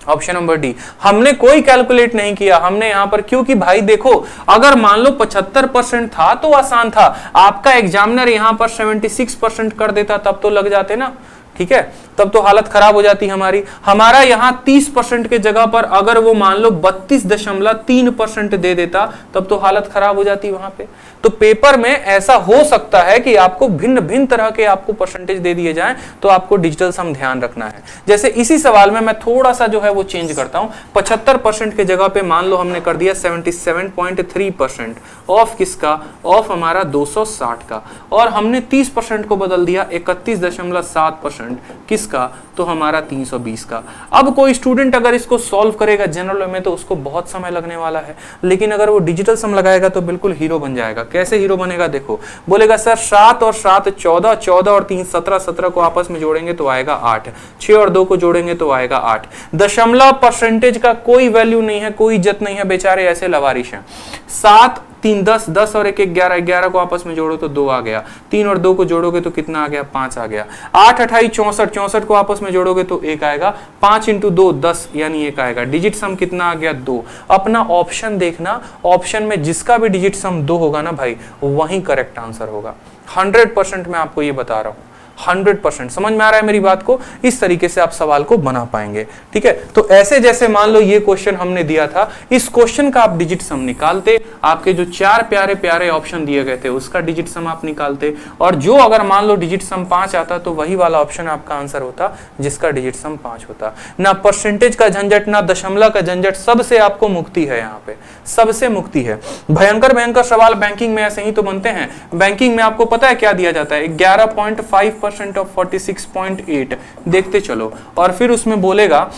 ऑप्शन नंबर डी, हमने कोई कैलकुलेट नहीं किया, हमने यहां पर, क्योंकि भाई देखो अगर मान लो 75% था तो आसान था, आपका एग्जामिनर यहां पर 76% कर देता तब तो लग जाते ना। ठीक है, तब तो हालत खराब हो जाती हमारी। हमारा यहां 30% के जगह पर अगर वो मान लो 32.3% दे देता तब तो हालत खराब हो जाती वहां पे। तो पेपर में ऐसा हो सकता है कि आपको भिन्न भिन्न तरह के आपको परसेंटेज दे दिए जाएं, तो आपको डिजिटल सम ध्यान रखना है। जैसे इसी सवाल में मैं थोड़ा सा जो है वो चेंज करता हूं, 75% के जगह पे मान लो हमने कर दिया 77.3% ऑफ किसका, ऑफ हमारा 260 का, और हमने 30% को बदल दिया 31.7% किसका, तो हमारा 320 का। अब कोई स्टूडेंट अगर इसको सॉल्व करेगा जनरल में तो उसको बहुत समय लगने वाला है, लेकिन अगर वो डिजिटल सम लगाएगा तो बिल्कुल हीरो बन जाएगा। कैसे हीरो बनेगा, देखो बोलेगा सर 7 और 7 14, 14 और 3 17, 17 को आपस में जोड़ेंगे तो आएगा 8, 6 और 2 को जोड़ेंगे तो आएगा 8। दशमलव परसेंटेज का कोई वैल्यू नहीं है, कोई इज्जत नहीं है, बेचारे ऐसे लवारिश हैं। 7 3 10, 10 और 1 11, 11 को आपस में जोड़ो तो 2 आ गया, 3 और 2 को जोड़ोगे तो कितना आ गया 5 आ गया, 8 28 64, 64 को आपस में जोड़ोगे तो 1 आएगा, 5 इंटू 2 10 यानी 1 आएगा। डिजिट सम कितना आ गया 2। अपना ऑप्शन देखना, ऑप्शन में जिसका भी डिजिट सम 2 होगा ना भाई वही करेक्ट आंसर होगा। 100% मैं आपको ये बता रहा हूं, 100%। समझ में आ रहा है मेरी बात को, इस तरीके से आप सवाल को बना पाएंगे। ठीक है, तो ऐसे जैसे मान लो ये क्वेश्चन हमने दिया था, इस क्वेश्चन का आप डिजिट सम निकालते, आपके जो 4 प्यारे प्यारे ऑप्शन दिए गए थे उसका डिजिट सम आप निकालते, और जो अगर मान लो डिजिट सम 5 आता तो वही वाला ऑप्शन आपका आंसर होता जिसका डिजिट सम 5 होता। ना परसेंटेज का झंझट, ना दशमलव का झंझट, सबसे आपको मुक्ति है, यहाँ पे सबसे मुक्ति है। भयंकर भयंकर सवाल बैंकिंग में ऐसे ही तो बनते हैं। बैंकिंग में आपको पता है क्या दिया जाता है, 11.5% ऑफ 46.8 देखते चलो, और फिर उसमें बोलेगा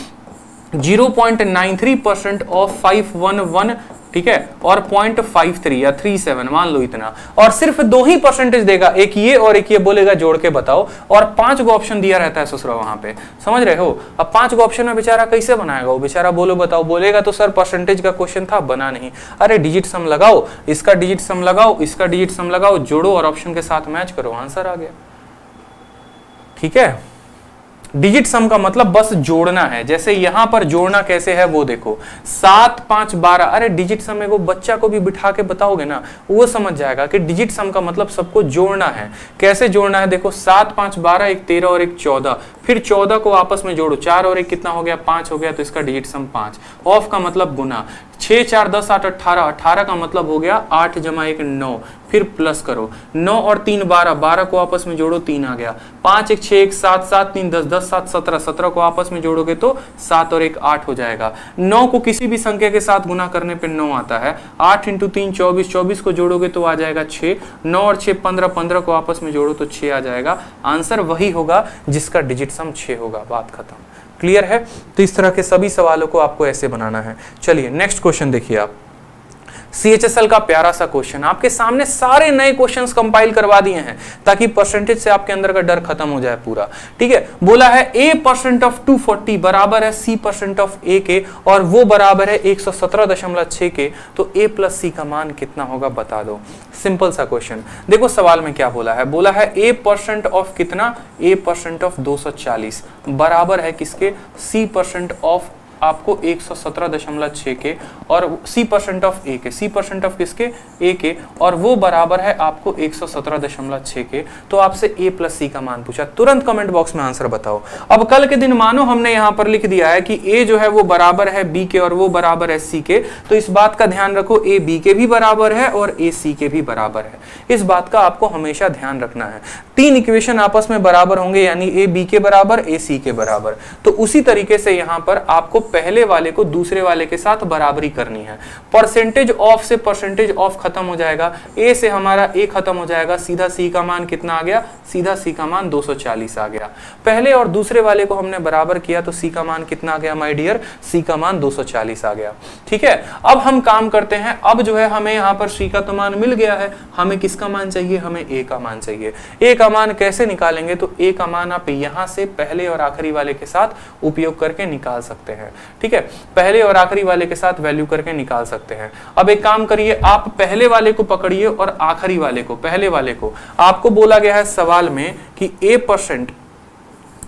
0.93% ऑफ 511, ठीक है, और 0.53 या 37 मान लो इतना, और सिर्फ 2 ही परसेंटेज देगा, एक ये और एक ये, बोलेगा जोड़ के बताओ, और 5 को ऑप्शन दिया रहता है ससुरा वहां पे, समझ रहे हो। अब 5 को ऑप्शन में बेचारा कैसे बनाएगा वो, बेचारा बोलो बताओ, बोलेगा तो सर परसेंटेज का क्वेश्चन था, बना नहीं। अरे डिजिट सम लगाओ, इसका डिजिट सम लगाओ, इसका डिजिट सम लगाओ, जोड़ो और ऑप्शन के साथ मैच करो, आंसर आ गया। ठीक है, डिजिट सम का मतलब बस जोड़ना है। जैसे यहां पर जोड़ना कैसे है वो देखो, 7 5 12, अरे डिजिट सम को बच्चा को भी बिठा के बताओगे ना वो समझ जाएगा कि डिजिट सम का मतलब सबको जोड़ना है। कैसे जोड़ना है देखो, 7 5 12, एक 13 और एक 14, फिर 14 को आपस में जोड़ो, 4 और 1 कितना हो गया 5 हो गया, तो इसका डिजिट सम 5। ऑफ का मतलब गुना, 6 4 10 8 18, 18 का मतलब हो गया 8 जमा 1 9, फिर प्लस करो, 9 और 3 12, 12 को आपस में जोड़ो 3 आ गया, 5 1 6 1 7 7 3 10 10 7 17, 17 को आपस में जोड़ोगे तो 7 और 1 8 हो जाएगा। 9 को किसी भी संख्या के साथ गुना करने पे 9 आता है, 8 इंटू 3 24, 24 को जोड़ोगे तो आ जाएगा 6, 9 और 6 15, 15 को आपस में जोड़ो तो 6 आ जाएगा। आंसर वही होगा जिसका डिजिट सम 6 होगा, बात खत्म। क्लियर है? तो इस तरह के सभी सवालों को आपको ऐसे बनाना है। चलिए नेक्स्ट क्वेश्चन देखिए आप, CHSL का प्यारा सा क्वेश्चन, आपके सामने सारे नए क्वेश्चंस कंपाइल करवा दिए हैं ताकि परसेंटेज से आपके अंदर का डर खत्म हो जाए पूरा। ठीक है, बोला है A% ऑफ 240 बराबर है C% ऑफ A के, और वो बराबर है 117.6 के, तो A प्लस C का मान कितना होगा बता दो। सिंपल सा क्वेश्चन। देखो सवाल में क्या बोला है, बोला है A% ऑफ कितना, A% ऑफ 240 बराबर है किसके, C% ऑफ आपको 117.6 के, और C% ऑफ A के, C% ऑफ किसके, A के, और वो बराबर है आपको 117.6 के। तो आपसे A प्लस C का मान पूछा, तुरंत कमेंट बॉक्स में आंसर बताओ। अब कल के दिन मानो हमने यहाँ पर लिख दिया है कि A जो है वो बराबर है B के और वो बराबर है C के, तो इस बात का ध्यान रखो A B के भी बराबर है और A C के भी बराबर है। इस बात का आपको हमेशा ध्यान रखना है। तीन इक्वेशन आपस में बराबर होंगे, यानी A B के बराबर, A C के बराबर। तो उसी तरीके से यहाँ पर आपको पहले वाले को दूसरे वाले के साथ बराबरी करनी है। परसेंटेज ऑफ से परसेंटेज ऑफ खत्म हो जाएगा, A से हमारा A खत्म हो जाएगा, सीधा C का मान कितना आ गया, सीधा C का मान 240 आ गया। पहले और दूसरे वाले को हमने बराबर किया तो C का मान कितना आ गया माय डियर, C का मान 240 आ गया। ठीक है, अब हम काम करते हैं। अब जो है हमें यहाँ पर C का तो मान मिल गया है, हमें किसका मान चाहिए, हमें A का मान चाहिए। A का मान कैसे निकालेंगे, तो A का मान आप यहाँ से पहले और आखिरी वाले के साथ उपयोग करके निकाल सकते हैं। ठीक है, पहले और आखिरी वाले के साथ वैल्यू करके निकाल सकते हैं। अब एक काम करिए, आप पहले वाले को पकड़िए और आखिरी वाले को, पहले वाले को आपको बोला गया है सवाल में कि A%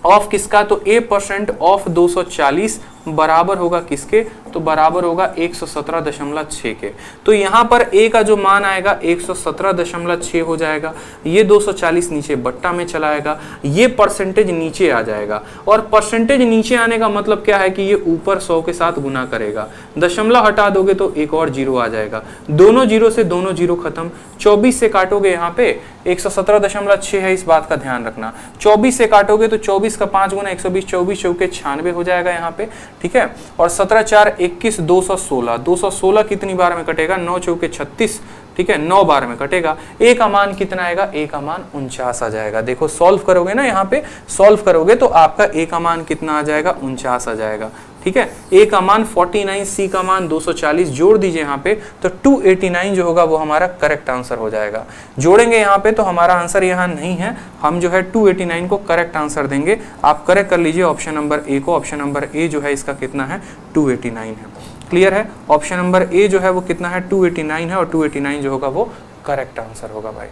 ऑफ किसका, तो A% ऑफ 240 बराबर होगा किसके, तो बराबर होगा 117.6 के। तो यहाँ पर A का जो मान आएगा 117.6 हो जाएगा, ये 240 नीचे बट्टा में चला आएगा, ये परसेंटेज नीचे आ जाएगा, और परसेंटेज नीचे आने का मतलब क्या है कि ये ऊपर 100 के साथ गुना करेगा। दशमलव हटा दोगे तो एक और जीरो आ जाएगा, दोनों जीरो से दोनों जीरो खत्म। 24 से काटोगे यहाँ पे 117.6 है, इस बात का ध्यान रखना। 24 से काटोगे तो 24 का 5 गुना 120, 24 चौके 96 हो जाएगा यहाँ पे। ठीक है, और 17 4 21 216, 216 कितनी बार में कटेगा, 9 चौके 36। ठीक है, 9 बार में कटेगा। A का मान कितना आएगा, A का मान 49 आ जाएगा। देखो सॉल्व करोगे ना, यहाँ पे सॉल्व करोगे तो आपका A का मान कितना आ जाएगा, 49 आ जाएगा। ठीक है, A का मान 49, C का मान 240, जोड़ दीजिए यहाँ पे तो 289 जो होगा वो हमारा करेक्ट आंसर हो जाएगा। जोड़ेंगे यहाँ पे तो हमारा आंसर यहाँ नहीं है, हम जो है 289 को करेक्ट आंसर देंगे। आप करेक्ट कर लीजिए ऑप्शन नंबर A को। ऑप्शन नंबर A जो है इसका कितना है, 289 है। क्लियर है, ऑप्शन नंबर A जो है वो कितना है, 289 है, और 289 जो होगा वो करेक्ट आंसर होगा भाई।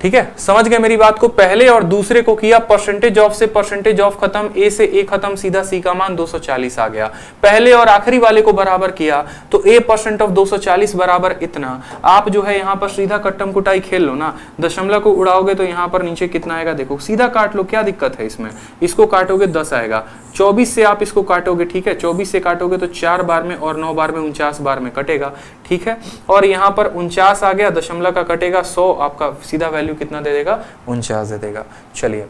ठीक है, समझ गए मेरी बात को। पहले और दूसरे को किया, परसेंटेज ऑफ से परसेंटेज ऑफ खत्म, A से A खत्म, सीधा C का मान 240 आ गया। पहले और आखिरी वाले को बराबर किया तो A% ऑफ 240 बराबर इतना। आप जो है यहाँ पर सीधा कट्टम कुटाई खेल लो ना, दशमलव को उड़ाओगे तो यहाँ पर नीचे कितना आएगा, देखो सीधा काट लो, क्या दिक्कत है इसमें। इसको काटोगे 10 आएगा, 24 से आप इसको काटोगे। ठीक है, 24 से काटोगे तो 4 बार में और 9 बार में 49 बार में कटेगा। ठीक है, और यहाँ पर 49 आ गया, दशमलव का कटेगा 100, आपका सीधा वैल्यू कितना दे देगा, 49 दे देगा। चलिए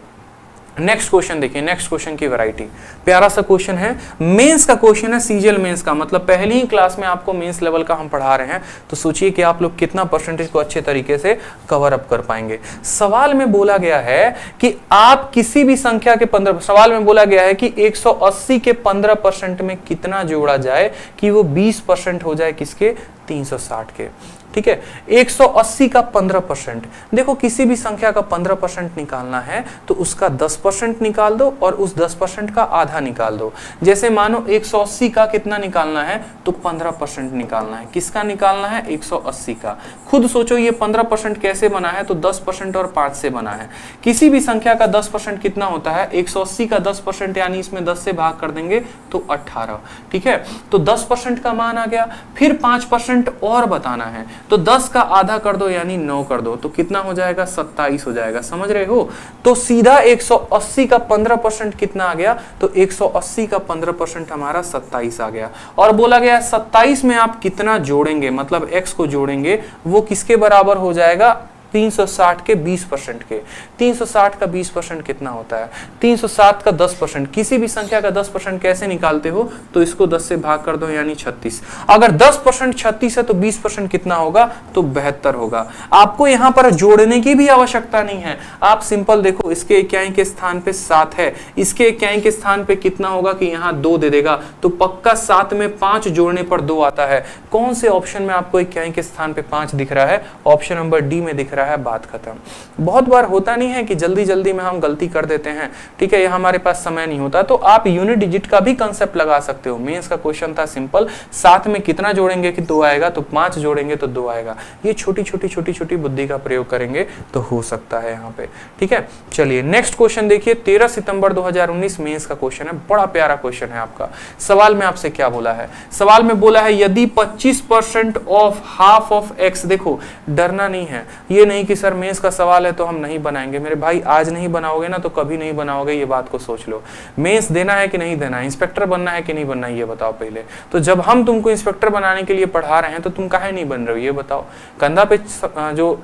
नेक्स्ट क्वेश्चन देखिए, नेक्स्ट क्वेश्चन की वैरायटी, प्यारा सा क्वेश्चन है, मेंस का क्वेश्चन है, सीजीएल मेंस का, मतलब पहली ही क्लास में आपको मेंस लेवल का हम पढ़ा रहे हैं, तो सोचिए कि आप लोग कितना परसेंटेज को अच्छे तरीके से कवर अप कर पाएंगे। सवाल में बोला गया है कि आप किसी भी संख्या के 15, सवाल में बोला गया है कि 180 के 15% में कितना जोड़ा जाए कि वो 20% हो जाए किसके, 360 के। ठीक है, 180 का 15%, देखो किसी भी संख्या का 15% निकालना है तो उसका 10% निकाल दो और उस 10% का आधा निकाल दो। जैसे मानो 180 का कितना निकालना है तो 15% निकालना है। किसका निकालना है, 180 का। खुद सोचो ये 15% कैसे बना है, तो 10% और 5 से बना है। किसी भी संख्या का 10% कितना होता है, 180 का 10% यानी इसमें 10 से भाग कर देंगे तो 18। ठीक है, तो 10% का मान आ गया, फिर 5% और बताना है तो 10 का आधा कर दो यानी 9 कर दो, तो कितना हो जाएगा, 27 हो जाएगा। समझ रहे हो, तो सीधा 180 का 15% कितना आ गया, तो 180 का 15% हमारा 27 आ गया। और बोला गया 27 में आप कितना जोड़ेंगे, मतलब x को जोड़ेंगे, वो किसके बराबर हो जाएगा, 360 के 20% के। 360 का 20% कितना होता है? 360 का 10%। किसी भी संख्या का 10% कैसे निकालते हो? तो इसको 10 से भाग कर दो, यानी 36। अगर 10% 36 है तो 20% कितना होगा? तो 72 होगा। आपको यहां पर जोड़ने की भी आवश्यकता नहीं है, आप सिंपल देखो, इसके इकाई के स्थान पे 7 है, इसके इकाई के स्थान पे कितना होगा कि यहाँ 2 दे देगा, तो पक्का 7 में 5 जोड़ने पर 2 आता है। कौन से ऑप्शन में आपको इकाई के स्थान पे 5 दिख रहा है? ऑप्शन नंबर डी में दिख रहा है। बात खत्म। बहुत बार होता नहीं है कि जल्दी जल्दी में हम गलती कर देते हैं, ठीक है, ये हमारे पास समय नहीं होता, तो आप यूनिट डिजिट का भी कंसेप्ट लगा सकते हो। मेंस का क्वेश्चन था सिंपल, 7 में कितना जोड़ेंगे कि 2 आएगा, तो 5 जोड़ेंगे तो 2 आएगा। ये छोटी छोटी बुद्धि का प्रयोग करेंगे तो हो सकता है यहाँ पे, ठीक है। चलिए नेक्स्ट क्वेश्चन देखिए, 13 सितंबर 2019 मेंस का क्वेश्चन है, बड़ा प्यारा क्वेश्चन है आपका। सवाल में आपसे क्या बोला है? सवाल में बोला है यदि 25% ऑफ हाफ ऑफ एक्स, देखो डरना नहीं है, ये नहीं कि सर मेंस का सवाल है तो हम नहीं बनाएंगे। मेरे भाई आज नहीं बनाओगे ना तो कभी नहीं बनाओगे, ये बात को सोच लो। मेंस देना है कि नहीं देना है, इंस्पेक्टर बनना है कि नहीं बनना है, ये बताओ पहले। तो जब हम तुमको इंस्पेक्टर बनाने के लिए पढ़ा रहे हैं तो तुम काहे नहीं बन रहे हो, ये बताओ। कंधा पे जो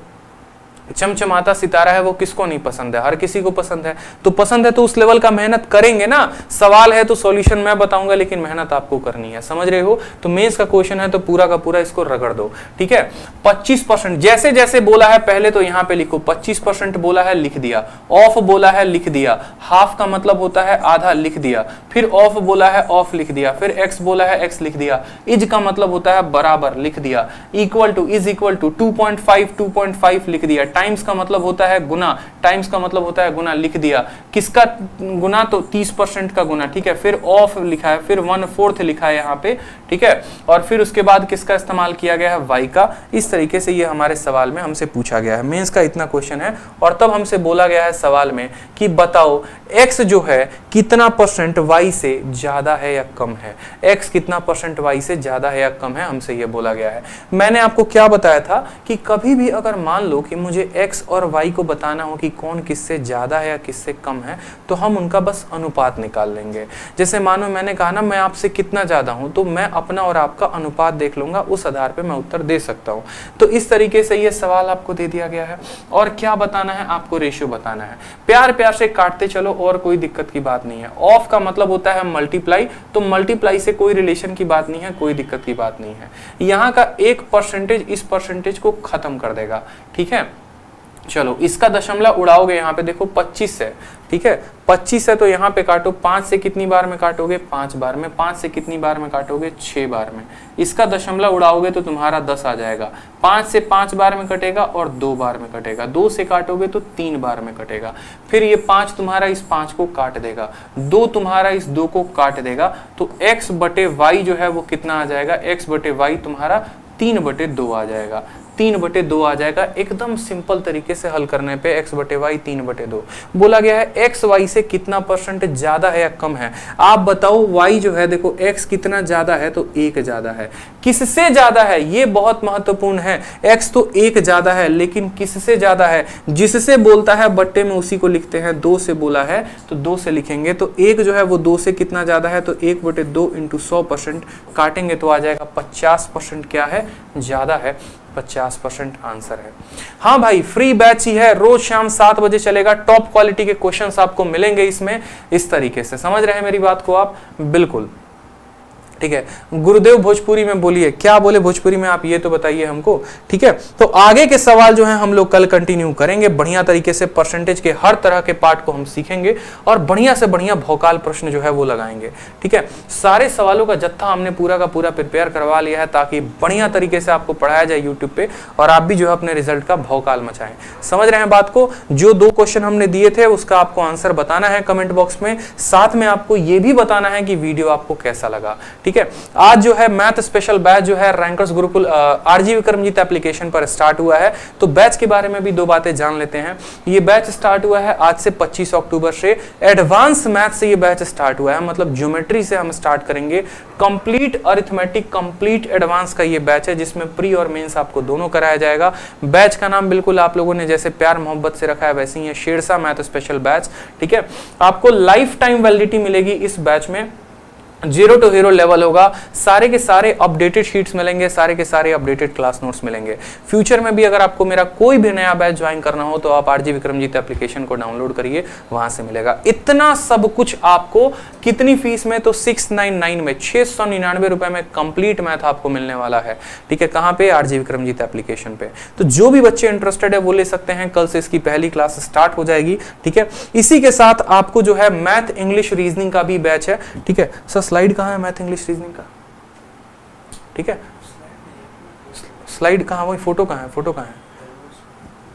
चमचमाता सितारा है वो किसको नहीं पसंद है? हर किसी को पसंद है। तो पसंद है तो उस लेवल का मेहनत करेंगे ना। सवाल है तो सॉल्यूशन मैं बताऊंगा, लेकिन मेहनत आपको करनी है, समझ रहे हो। तो मेंस का क्वेश्चन है तो पूरा का पूरा इसको रगड़ दो, ठीक है। 25% जैसे जैसे बोला है पहले तो यहाँ पे लिखो, 25% बोला है लिख दिया, ऑफ बोला है लिख दिया, हाफ का मतलब होता है आधा लिख दिया, फिर ऑफ बोला है ऑफ लिख दिया, फिर एक्स बोला है एक्स लिख दिया, इज का मतलब होता है बराबर लिख दिया, equal to is equal to 2.5 लिख दिया, टाइम्स का मतलब होता है गुना, टाइम्स का मतलब होता है गुना लिख दिया। किसका गुना? तो 30% का गुना, ठीक है। फिर ऑफ लिखा है, फिर 1/4 लिखा है यहाँ पे, ठीक है। और फिर उसके बाद किसका इस्तेमाल किया गया है? वाई का। इस तरीके से ये हमारे सवाल में हमसे पूछा गया है। मेंस का इतना क्वेश्चन है और तब हमसे बोला गया है सवाल में कि बताओ एक्स जो है कितना परसेंट वाई से ज्यादा है या कम है। एक्स कितना परसेंट वाई से ज्यादा है या कम है, हमसे ये बोला गया है। मैंने आपको क्या बताया था कि कभी भी अगर मान लो कि मुझे एक्स और वाई को बताना हो कि कौन किससे ज्यादा है या किससे कम है, तो हम उनका बस अनुपात निकाल लेंगे। जैसे मानो मैंने कहा ना मैं आपसे कितना ज्यादा हूं, तो मैं अपना और आपका अनुपात देख लूंगा, उस आधार पे मैं उत्तर दे सकता हूं। तो इस तरीके से ये सवाल आपको दे दिया गया है। और क्या बताना है? आपको रेशियो बताना है। प्यार प्यार से काटते चलो और कोई दिक्कत की बात नहीं है। ऑफ का मतलब होता है मल्टीप्लाई, तो मल्टीप्लाई से कोई रिलेशन की बात नहीं है, कोई दिक्कत की बात नहीं है। यहाँ का 1% इस परसेंटेज को खत्म कर देगा, ठीक है। चलो इसका दशमलव उड़ाओगे, यहाँ पे देखो 25 है, ठीक है। 25 है तो यहाँ पे काटो, 5 से कितनी बार में काटोगे? 5 बार में। 5 से कितनी बार में काटोगे? 6 बार में। इसका दशमलव उड़ाओगे तो तुम्हारा 10 आ जाएगा। 5 से 5 बार में कटेगा और 2 बार में कटेगा। 2 से काटोगे तो 3 बार में कटेगा। फिर ये 5 तुम्हारा इस 5 को काट देगा, 2 तुम्हारा इस 2 को काट देगा। तो x बटे वाई जो है वो कितना आ जाएगा? x बटे वाई तुम्हारा 3/2 आ जाएगा। 3/2 आ जाएगा। एकदम सिंपल तरीके से हल करने पे x बटे वाई 3/2 बोला गया है। x y से कितना परसेंट ज्यादा है या कम है? आप बताओ। y जो है देखो x कितना ज्यादा है? तो 1 ज्यादा है। किससे ज्यादा है? ये बहुत महत्वपूर्ण है। x तो 1 ज्यादा है, लेकिन किससे ज्यादा है? जिससे बोलता है बट्टे में उसी को लिखते हैं। 2 से बोला है तो 2 से लिखेंगे। तो 1 जो है वो 2 से कितना ज्यादा है? तो 1/2 × 100% काटेंगे तो आ जाएगा 50% क्या है? ज्यादा है। 50% आंसर है। हाँ भाई, फ्री बैच ही है, रोज शाम 7 बजे चलेगा। टॉप क्वालिटी के क्वेश्चंस आपको मिलेंगे इसमें। इस तरीके से समझ रहे हैं मेरी बात को आप? बिल्कुल ठीक है। गुरुदेव भोजपुरी में बोलिए, क्या बोले भोजपुरी में आप ये तो बताइए हमको, ठीक है। तो आगे के सवाल जो है हम लोग कल कंटिन्यू करेंगे। बढ़िया तरीके से परसेंटेज के हर तरह के पार्ट को हम सीखेंगे और बढ़िया से बढ़िया भौकाल प्रश्न जो है वो लगाएंगे, ठीक है। सारे सवालों का जत्था हमने पूरा का पूरा प्रिपेयर करवा लिया है ताकि बढ़िया तरीके से आपको पढ़ाया जाए यूट्यूब पे और आप भी जो है अपने रिजल्ट का भौकाल मचाएं। समझ रहे हैं बात को? जो 2 क्वेश्चन हमने दिए थे उसका आपको आंसर बताना है कमेंट बॉक्स में। साथ में आपको ये भी बताना है कि वीडियो आपको कैसा लगा, ठीक है। आज जो है मैथ स्पेशल बैच जो है rankers Gurukul RG Vikramjeet application पर स्टार्ट हुआ है। तो बैच के बारे में भी 2 बातें जान लेते हैं। ये बैच स्टार्ट हुआ है आज से 25 अक्टूबर से। एडवांस मैथ से ये बैच स्टार्ट हुआ है, मतलब ज्योमेट्री से हम स्टार्ट करेंगे। कंप्लीट अरिथमेटिक, कंप्लीट एडवांस का ये बैच है जिसमें प्री और मेंस आपको दोनों कराया जाएगा। बैच का नाम बिल्कुल आप लोगों ने जैसे प्यार मोहब्बत से रखा है वैसे ही है, शेरशाह मैथ स्पेशल बैच, ठीक है। आपको लाइफ टाइम वैलिडिटी मिलेगी इस बैच में। जीरो टू हीरो लेवल होगा। सारे के सारे अपडेटेड शीट्स मिलेंगे, सारे के सारे अपडेटेड क्लास नोट्स मिलेंगे। फ्यूचर में भी अगर आपको मेरा कोई भी नया बैच ज्वाइन करना हो तो आप आरजी विक्रमजीत एप्लीकेशन को डाउनलोड करिए, वहां से मिलेगा। इतना सब कुछ आपको कितनी फीस में? तो 699 में, 699 रुपए में कंप्लीट मैथ आपको मिलने वाला है। ठीक है, कहां पे? आरजी विक्रमजीत एप्लीकेशन पे। तो जो भी बच्चे इंटरेस्टेड है वो ले सकते हैं, कल से इसकी पहली क्लास स्टार्ट हो जाएगी। ठीक है, इसी के साथ आपको जो है मैथ इंग्लिश रीजनिंग का भी बैच है। ठीक है सर, स्लाइड कहाँ है मैथ इंग्लिश रीजनिंग का? ठीक है, स्लाइड कहाँ, वही फोटो कहाँ है, फोटो कहाँ है?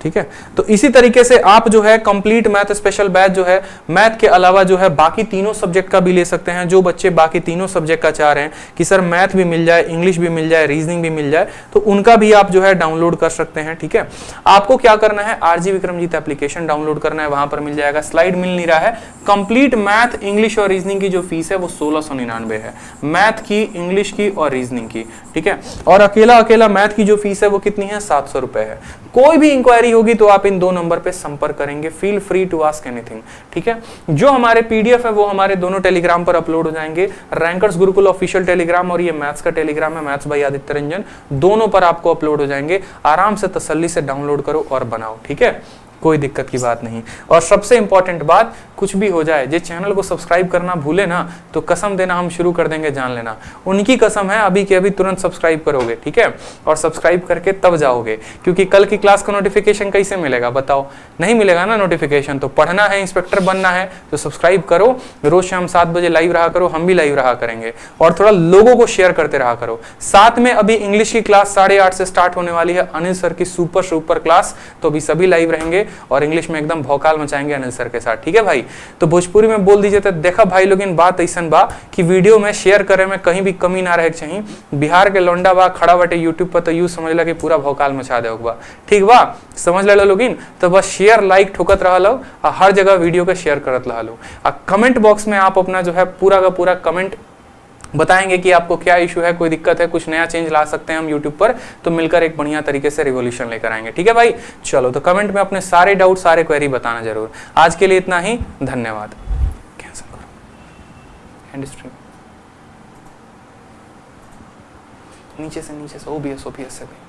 ठीक है, तो इसी तरीके से आप जो है कंप्लीट मैथ स्पेशल बैच जो है मैथ के अलावा जो है बाकी तीनों सब्जेक्ट का भी ले सकते हैं। जो बच्चे बाकी तीनों सब्जेक्ट का चाह रहे हैं कि सर मैथ भी मिल जाए, इंग्लिश भी मिल जाए, रीजनिंग भी मिल जाए, तो उनका भी आप जो है डाउनलोड कर सकते हैं। ठीक है, आपको क्या करना है? आरजी विक्रमजीत एप्लीकेशन डाउनलोड करना है, वहां पर मिल जाएगा। स्लाइड मिल नहीं रहा है। कंप्लीट मैथ इंग्लिश और रीजनिंग की जो फीस है वो 1699 है, मैथ की, इंग्लिश की और रीजनिंग की। ठीक है, और अकेला मैथ की जो फीस है वो कितनी है? 700 रुपए है। कोई भी इंक्वायरी होगी तो आप इन 2 नंबर पे संपर्क करेंगे। Feel free to ask anything. ठीक है, जो हमारे पीडीएफ है वो हमारे दोनों टेलीग्राम पर अपलोड हो जाएंगे, रैंकर्स गुरुकुल ऑफिशियल टेलीग्राम और ये मैथ्स का टेलीग्राम है, मैथ्स बाय आदित्य रंजन, दोनों पर आपको अपलोड हो जाएंगे। आराम से तसल्ली से डाउनलोड करो और बनाओ। ठीक है, कोई दिक्कत की बात नहीं। और सबसे इंपॉर्टेंट बात, कुछ भी हो जाए, जे चैनल को सब्सक्राइब करना भूले ना तो कसम देना हम शुरू कर देंगे, जान लेना। उनकी कसम है, अभी के अभी तुरंत सब्सक्राइब करोगे। ठीक है, और सब्सक्राइब करके तब जाओगे, क्योंकि कल की क्लास का नोटिफिकेशन कैसे मिलेगा बताओ? नहीं मिलेगा ना नोटिफिकेशन। तो पढ़ना है, इंस्पेक्टर बनना है तो सब्सक्राइब करो। रोज शाम 7 बजे लाइव रहा करो, हम भी लाइव रहा करेंगे। और थोड़ा लोगों को शेयर करते रहा करो। साथ में अभी इंग्लिश की क्लास 8:30 से स्टार्ट होने वाली है, अनिल सर की सुपर क्लास। तो अभी सभी लाइव रहेंगे और इंग्लिश में एकदम भौकाल मचाएंगे अनिल सर के साथ। ठीक है भाई, तो भोजपुरी में बोल दीजिए। तो देखा भाई लोग, इन बात ऐसा बा कि वीडियो में शेयर करे में कहीं भी कमी ना रहे चाहिए। बिहार के लौंडा बा खड़ा बटे यूट्यूब पर, तो यू समझ ला कि पूरा भौकाल मचा दे बा। ठीक बा, समझ ले लोग इन। तो बस शेयर लाइक ठोकत रहा लो, हर जगह वीडियो के शेयर करत रहा लो। कमेंट बॉक्स में आप अपना जो है पूरा का पूरा कमेंट बताएंगे कि आपको क्या इशू है, कोई दिक्कत है, कुछ नया चेंज ला सकते हैं हम यूट्यूब पर, तो मिलकर एक बढ़िया तरीके से रिवॉल्यूशन लेकर आएंगे। ठीक है भाई, चलो तो कमेंट में अपने सारे डाउट, सारे क्वेरी बताना जरूर। आज के लिए इतना ही, धन्यवाद। कैंसिल करो हैंड स्ट्रीम, नीचे से OBS से भी।